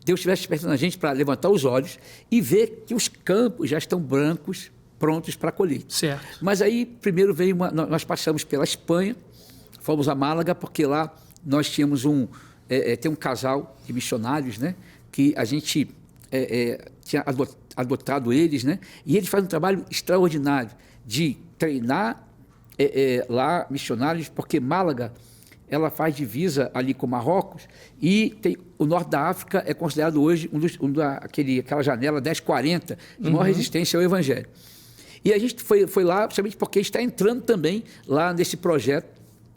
Deus estivesse despertando a gente para levantar os olhos e ver que os campos já estão brancos, prontos para colher. Certo. Mas aí, primeiro nós passamos pela Espanha, fomos a Málaga, porque lá nós tínhamos tem um casal de missionários, né, que a gente tinha adotado eles, né, e eles fazem um trabalho extraordinário de treinar lá missionários, porque Málaga, ela faz divisa ali com Marrocos, e o norte da África é considerado hoje aquela janela 1040 de maior resistência ao Evangelho. E a gente foi lá principalmente porque a gente está entrando também lá nesse projeto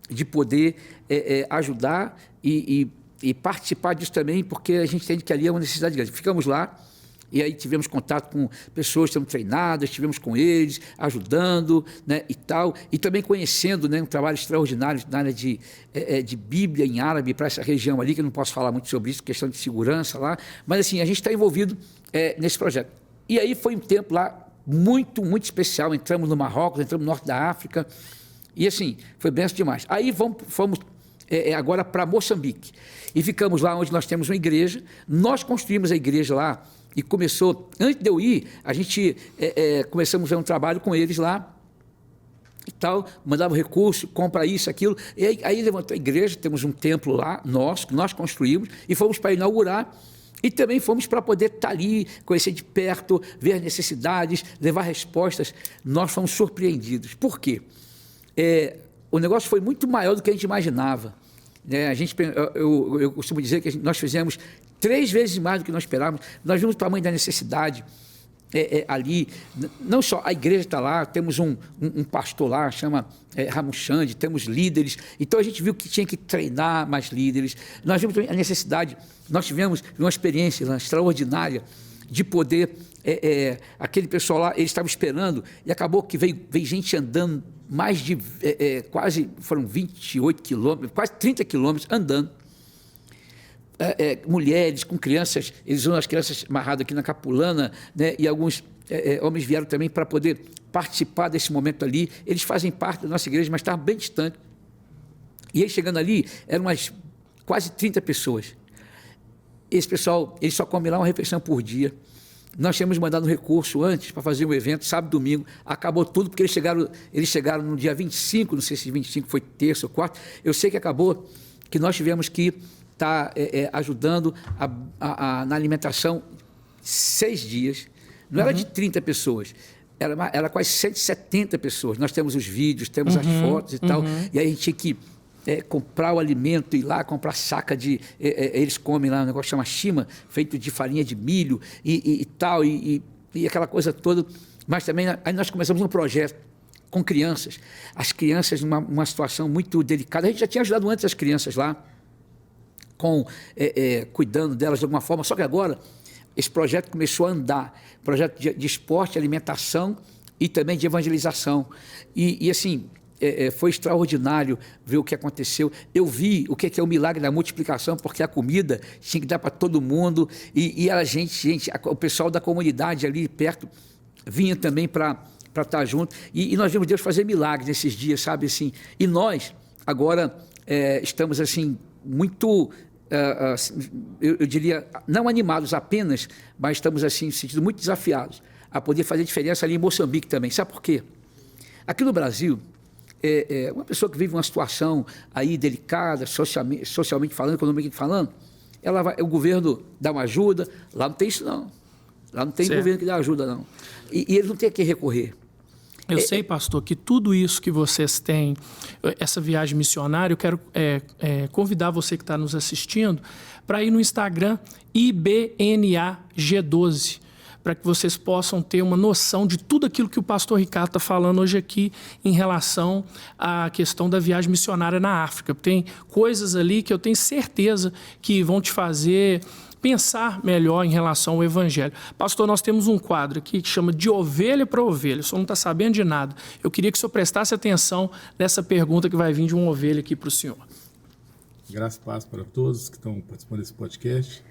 de poder ajudar e participar disso também, porque a gente entende que ali é uma necessidade grande. Ficamos lá e aí tivemos contato com pessoas que estão treinadas, estivemos com eles, ajudando, né, e tal, e também conhecendo, né, um trabalho extraordinário na área de Bíblia em árabe para essa região ali, que eu não posso falar muito sobre isso, questão de segurança lá, mas assim, a gente está envolvido nesse projeto. E aí foi um tempo lá muito, muito especial, entramos no Marrocos, entramos no norte da África, e assim, foi benção demais. Aí fomos agora para Moçambique, e ficamos lá onde nós temos uma igreja, nós construímos a igreja lá, e começou, antes de eu ir, a gente começamos a um trabalho com eles lá, e tal, mandava recurso, compra isso, aquilo, e aí levantou a igreja, temos um templo lá, que nós construímos, e fomos para inaugurar, e também fomos para poder estar ali, conhecer de perto, ver as necessidades, levar respostas. Nós fomos surpreendidos. Por quê? O negócio foi muito maior do que a gente imaginava. Eu costumo dizer que nós fizemos 3 vezes mais do que nós esperávamos. Nós vimos o tamanho da necessidade ali. Não só a igreja está lá, temos um pastor lá, chama Ramuxande, temos líderes. Então a gente viu que tinha que treinar mais líderes. Nós vimos também a necessidade. Nós tivemos uma experiência extraordinária de poder... aquele pessoal lá, eles estavam esperando e acabou que veio gente andando mais de quase, foram 28 quilômetros, quase 30 quilômetros andando. Mulheres com crianças, eles usam as crianças amarradas aqui na capulana, né, e alguns homens vieram também para poder participar desse momento ali. Eles fazem parte da nossa igreja, mas estavam bem distante. E aí, chegando ali, eram quase 30 pessoas. Esse pessoal, eles só comem lá uma refeição por dia. Nós tínhamos mandado um recurso antes para fazer um evento, sábado e domingo, acabou tudo, porque eles chegaram no dia 25, não sei se 25 foi terça ou quarta, eu sei que acabou, que nós tivemos que estar ajudando na alimentação 6 dias, não era de 30 pessoas, era quase 170 pessoas, nós temos os vídeos, temos as fotos e tal, e aí a gente tinha que comprar o alimento, ir lá comprar saca de... eles comem lá um negócio que chama chima, feito de farinha de milho e tal, e aquela coisa toda. Mas também aí nós começamos um projeto com crianças. As crianças numa situação muito delicada. A gente já tinha ajudado antes as crianças lá, cuidando delas de alguma forma, só que agora esse projeto começou a andar. Projeto de esporte, alimentação e também de evangelização. E assim... foi extraordinário ver o que aconteceu. Eu vi o que é o milagre da multiplicação, porque a comida tinha que dar para todo mundo, e o pessoal da comunidade ali perto vinha também para estar junto, e nós vimos Deus fazer milagres nesses dias, sabe, assim, e nós agora estamos assim, muito, eu diria, não animados apenas, mas estamos assim, no sentido muito desafiados, a poder fazer diferença ali em Moçambique também. Sabe por quê? Aqui no Brasil, uma pessoa que vive uma situação aí delicada, socialmente falando, economicamente falando, o governo dá uma ajuda, lá não tem isso não. Lá não tem governo que dá ajuda não. E eles não têm a quem recorrer. Eu sei, pastor, que tudo isso que vocês têm, essa viagem missionária, eu quero convidar você que está nos assistindo para ir no Instagram IBNAG12, para que vocês possam ter uma noção de tudo aquilo que o pastor Ricardo está falando hoje aqui em relação à questão da viagem missionária na África. Tem coisas ali que eu tenho certeza que vão te fazer pensar melhor em relação ao Evangelho. Pastor, nós temos um quadro aqui que chama De Ovelha para Ovelha. O senhor não está sabendo de nada. Eu queria que o senhor prestasse atenção nessa pergunta que vai vir de uma ovelha aqui para o senhor. Graças e paz para todos que estão participando desse podcast.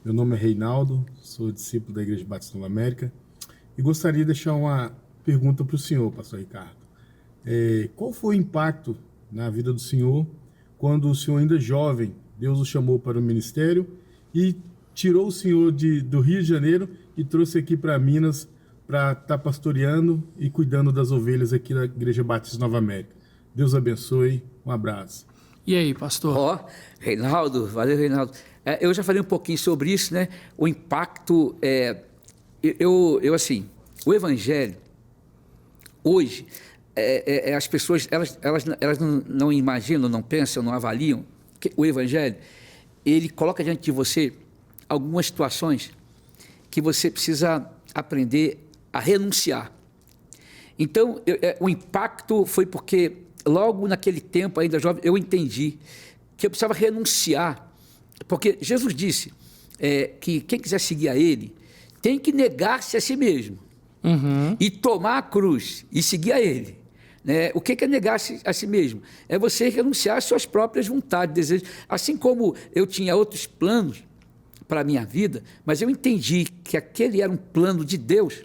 Meu nome é Reinaldo, sou discípulo da Igreja Batista Nova América e gostaria de deixar uma pergunta para o senhor, pastor Ricardo. Qual foi o impacto na vida do senhor quando o senhor ainda jovem, Deus o chamou para o ministério e tirou o senhor do Rio de Janeiro e trouxe aqui para Minas para estar pastoreando e cuidando das ovelhas aqui da Igreja Batista Nova América? Deus abençoe, um abraço. E aí, pastor? Reinaldo, valeu, Reinaldo. Eu já falei um pouquinho sobre isso, né? O impacto, assim, o Evangelho, hoje, as pessoas, elas não imaginam, não pensam, não avaliam que o Evangelho, ele coloca diante de você algumas situações que você precisa aprender a renunciar. Então, o impacto foi porque, logo naquele tempo, ainda jovem, eu entendi que eu precisava renunciar. Porque Jesus disse que quem quiser seguir a Ele tem que negar-se a si mesmo e tomar a cruz e seguir a Ele. Né? O que é negar-se a si mesmo? É você renunciar às suas próprias vontades, desejos. Assim como eu tinha outros planos para a minha vida, mas eu entendi que aquele era um plano de Deus,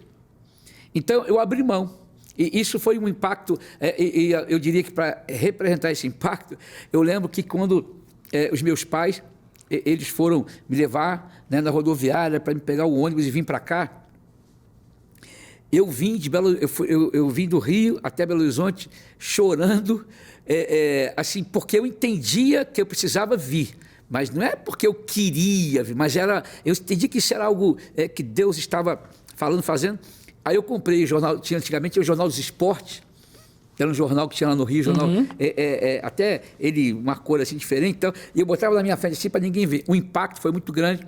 então eu abri mão. E isso foi um impacto, e eu diria que para representar esse impacto, eu lembro que quando os meus pais, eles foram me levar, né, na rodoviária para me pegar o ônibus e vir para cá, eu vim do Rio até Belo Horizonte chorando, assim, porque eu entendia que eu precisava vir, mas não é porque eu queria vir, mas eu entendi que isso era algo que Deus estava falando, fazendo. Aí eu comprei o jornal, antigamente o Jornal dos Esportes, que era um jornal que tinha lá no Rio, jornal, até ele, uma cor assim diferente, então, e eu botava na minha frente assim para ninguém ver. O impacto foi muito grande,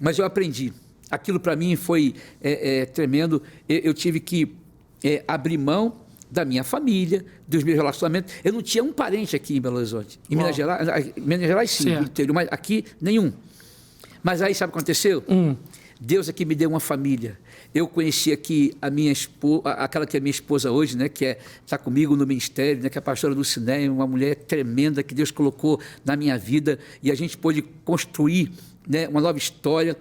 mas eu aprendi. Aquilo para mim foi tremendo. Eu tive que abrir mão da minha família, dos meus relacionamentos. Eu não tinha um parente aqui em Belo Horizonte. Em Minas Gerais sim, no interior, mas aqui nenhum. Mas aí sabe o que aconteceu? Deus aqui me deu uma família. Eu conheci aqui a minha esposa, aquela que é minha esposa hoje, né, que está comigo no ministério, né, que é a pastora Lucinéia, uma mulher tremenda que Deus colocou na minha vida, e a gente pôde construir, né, uma nova história.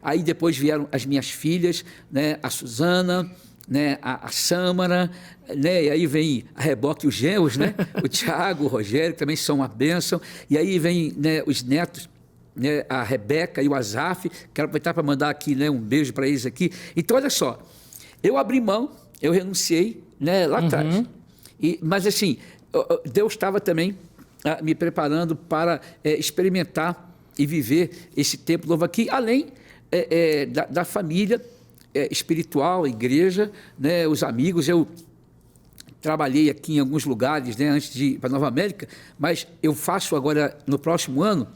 Aí depois vieram as minhas filhas, né, a Suzana, né, a Sâmara, né, e aí vem a Reboque e os genros, né, o Tiago, o Rogério, que também são uma bênção, e aí vem, né, os netos, né, a Rebeca e o Azaf. Quero aproveitar para mandar aqui, né, um beijo para eles aqui. Então, olha só, eu abri mão, eu renunciei, né, lá atrás. Mas assim, Deus estava também me preparando para experimentar e viver esse tempo novo aqui, além da família espiritual, a igreja, né, os amigos. Eu trabalhei aqui em alguns lugares, né, antes de ir para Nova América, mas eu faço agora, no próximo ano,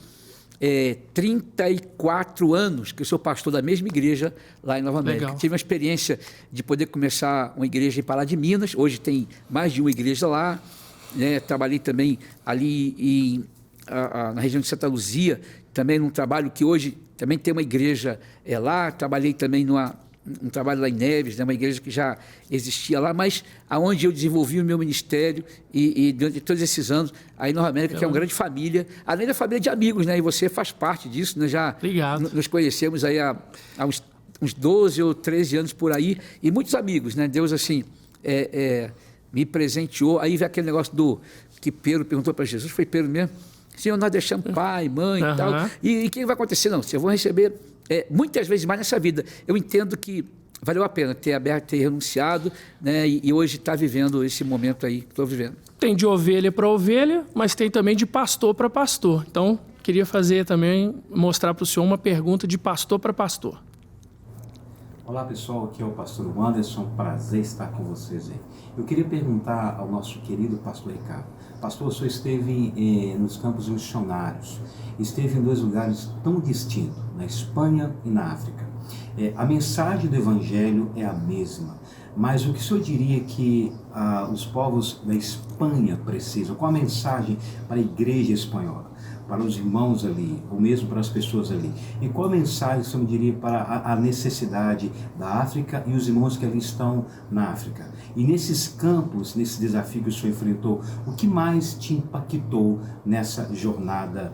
34 anos que eu sou pastor da mesma igreja lá em Nova América. Legal. Tive uma experiência de poder começar uma igreja em Pará de Minas. Hoje tem mais de uma igreja lá, né? Trabalhei também ali na região de Santa Luzia, também num trabalho que hoje também tem uma igreja lá. Trabalhei também um trabalho lá em Neves, né, uma igreja que já existia lá, mas aonde eu desenvolvi o meu ministério e durante todos esses anos, aí em Nova América, que é uma grande família, além da família de amigos, né, e você faz parte disso, né, já nos conhecemos aí há uns 12 ou 13 anos por aí, e muitos amigos, né, Deus assim, me presenteou. Aí veio aquele negócio que Pedro perguntou para Jesus, foi Pedro mesmo, Senhor, nós deixamos pai, mãe e tal, e o que vai acontecer? Não, vocês vão receber muitas vezes mais nessa vida. Eu entendo que valeu a pena ter aberto, ter renunciado, né, e hoje está vivendo esse momento aí que estou vivendo. Tem de ovelha para ovelha, mas tem também de pastor para pastor. Então, queria mostrar para o senhor uma pergunta de pastor para pastor. Olá pessoal, aqui é o pastor Anderson, prazer estar com vocês aí. Eu queria perguntar ao nosso querido pastor Ricardo. Pastor, o senhor esteve nos campos missionários, esteve em 2 lugares tão distintos, na Espanha e na África. A mensagem do evangelho é a mesma, mas o que o senhor diria que os povos da Espanha precisam? Qual a mensagem para a igreja espanhola? Para os irmãos ali, ou mesmo para as pessoas ali? E qual a mensagem, você me diria, para a necessidade da África e os irmãos que ali estão na África? E nesses campos, nesse desafio que o senhor enfrentou, o que mais te impactou nessa jornada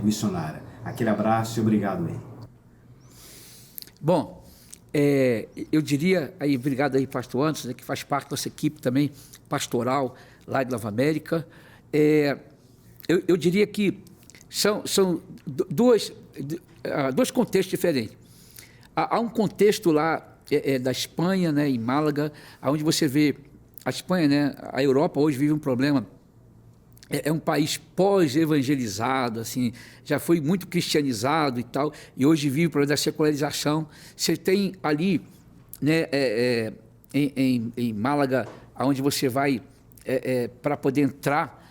missionária? Aquele abraço e obrigado aí. Bom, eu diria, aí, obrigado aí, pastor Anderson, que faz parte da nossa equipe também pastoral lá de Nova América. Eu diria que são dois contextos diferentes. Há um contexto lá da Espanha, né, em Málaga, onde você vê a Espanha, né, a Europa hoje vive um problema. É um país pós-evangelizado, assim, já foi muito cristianizado e tal, e hoje vive o problema da secularização. Você tem ali, né, em Málaga, onde você vai para poder entrar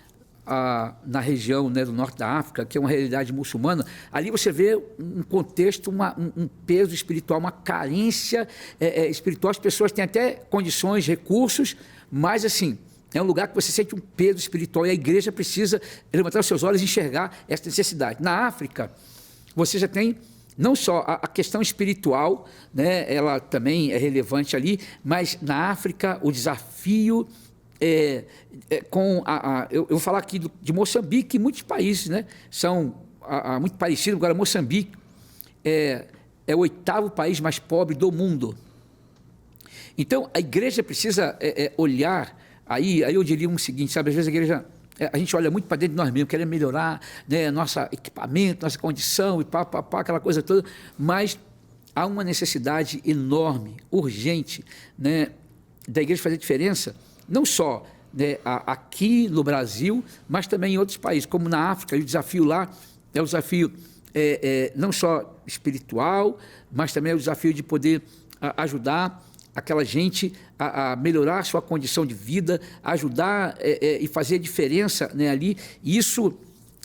na região, né, do norte da África, que é uma realidade muçulmana, ali você vê um contexto, um peso espiritual, uma carência espiritual. As pessoas têm até condições, recursos, mas assim, é um lugar que você sente um peso espiritual e a igreja precisa levantar os seus olhos e enxergar essa necessidade. Na África, você já tem não só a questão espiritual, né, ela também é relevante ali, mas na África o desafio eu vou falar aqui de Moçambique, e muitos países, né, são muito parecidos. Agora, Moçambique é o 8º país mais pobre do mundo. Então, a igreja precisa olhar, aí eu diria o seguinte, sabe, às vezes a igreja, a gente olha muito para dentro de nós mesmos, querendo melhorar, né, nosso equipamento, nossa condição, e aquela coisa toda, mas há uma necessidade enorme, urgente, né, da igreja fazer diferença, não só, né, aqui no Brasil, mas também em outros países, como na África. E o desafio lá é o desafio não só espiritual, mas também é o desafio de poder ajudar aquela gente a melhorar a sua condição de vida, ajudar e fazer a diferença, né, ali. E isso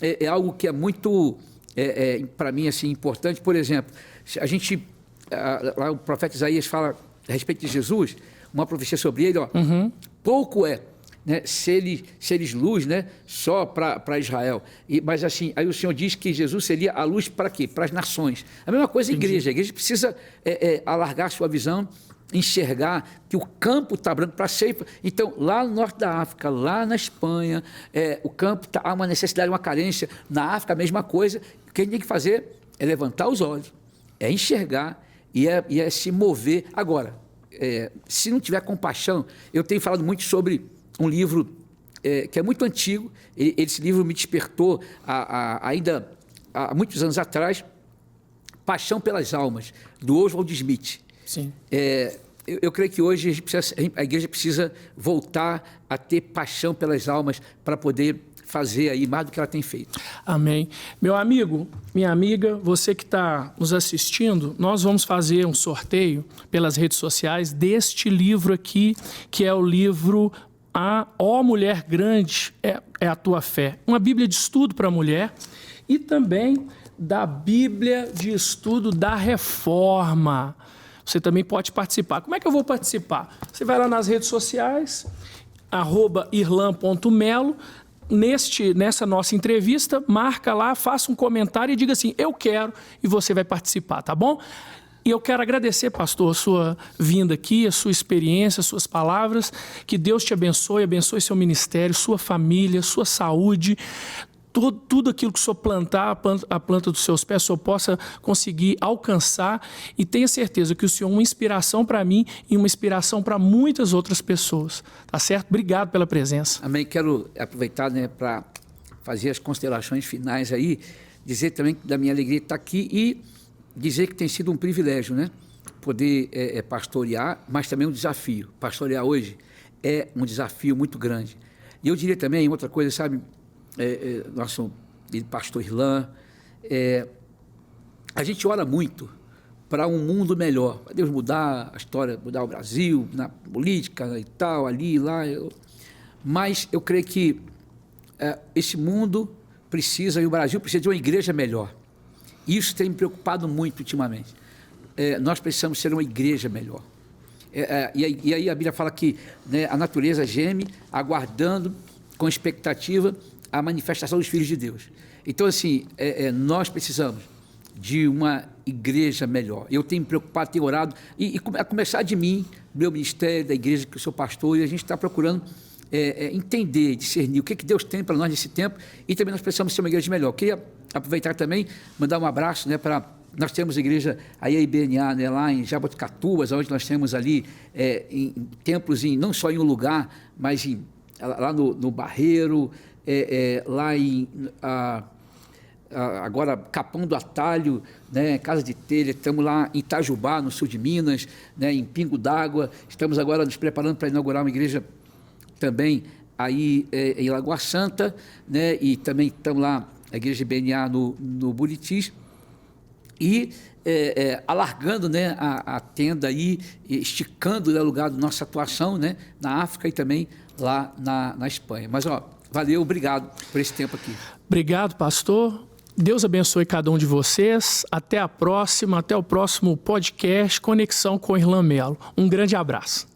é algo que é muito, para mim, assim, importante. Por exemplo, a gente, lá o profeta Isaías fala a respeito de Jesus, uma profecia sobre ele, pouco né, seres luz, né, só para Israel. Mas assim, aí o Senhor diz que Jesus seria a luz para quê? Para as nações. A mesma coisa a igreja precisa alargar sua visão, enxergar que o campo está branco para a ceifa. Então, lá no norte da África, lá na Espanha, o campo há uma necessidade, uma carência. Na África, a mesma coisa. O que a gente tem que fazer é levantar os olhos, é enxergar e é se mover. Agora, se não tiver compaixão, eu tenho falado muito sobre um livro que é muito antigo. Esse livro me despertou ainda há muitos anos atrás, Paixão pelas Almas, do Oswald Smith. Sim. Eu creio que hoje a igreja precisa voltar a ter paixão pelas almas para poder fazer aí mais do que ela tem feito. Amém. Meu amigo, minha amiga, você que está nos assistindo, nós vamos fazer um sorteio pelas redes sociais deste livro aqui, que é o livro Ó Mulher Grande é a Tua Fé. Uma Bíblia de estudo para a mulher e também da Bíblia de estudo da Reforma. Você também pode participar. Como é que eu vou participar? Você vai lá nas redes sociais, @irlan.melo, nessa nossa entrevista, marca lá, faça um comentário e diga assim, eu quero, e você vai participar, tá bom? E eu quero agradecer, pastor, a sua vinda aqui, a sua experiência, as suas palavras. Que Deus te abençoe, abençoe seu ministério, sua família, sua saúde. Tudo aquilo que o senhor plantar, a planta dos seus pés, o senhor possa conseguir alcançar. E tenha certeza que o senhor é uma inspiração para mim e uma inspiração para muitas outras pessoas. Tá certo? Obrigado pela presença. Amém. Quero aproveitar, né, para fazer as considerações finais aí, dizer também da minha alegria de estar aqui e dizer que tem sido um privilégio, né, poder pastorear, mas também um desafio. Pastorear hoje é um desafio muito grande. E eu diria também outra coisa, sabe, nosso pastor Irlan, a gente ora muito para um mundo melhor, para Deus mudar a história, mudar o Brasil, na política e tal, ali, lá. Mas eu creio que esse mundo precisa, e o Brasil precisa de uma igreja melhor. Isso tem me preocupado muito ultimamente. Nós precisamos ser uma igreja melhor. E aí a Bíblia fala que, né, a natureza geme, aguardando com expectativa a manifestação dos filhos de Deus. Então, assim, nós precisamos de uma igreja melhor. Eu tenho me preocupado, tenho orado, e a começar de mim, meu ministério, da igreja que eu sou pastor, e a gente está procurando entender, discernir o que Deus tem para nós nesse tempo, e também nós precisamos ser uma igreja melhor. Queria aproveitar também, mandar um abraço, né, para... Nós temos igreja, aí a IBNA, né, lá em Jaboticatubas, onde nós temos ali em templos, não só em um lugar, mas lá no Barreiro, lá agora Capão do Atalho, né, Casa de Telha, estamos lá em Itajubá, no sul de Minas, né, em Pingo d'Água, estamos agora nos preparando para inaugurar uma igreja também aí em Lagoa Santa, né, e também estamos lá, a igreja IBNA no Buritis, e alargando, né, a tenda aí, esticando, né, o lugar da nossa atuação, né, na África e também lá na Espanha. Mas, valeu, obrigado por esse tempo aqui. Obrigado, pastor. Deus abençoe cada um de vocês. Até a próxima, até o próximo podcast Conexão com Irlan Melo. Um grande abraço.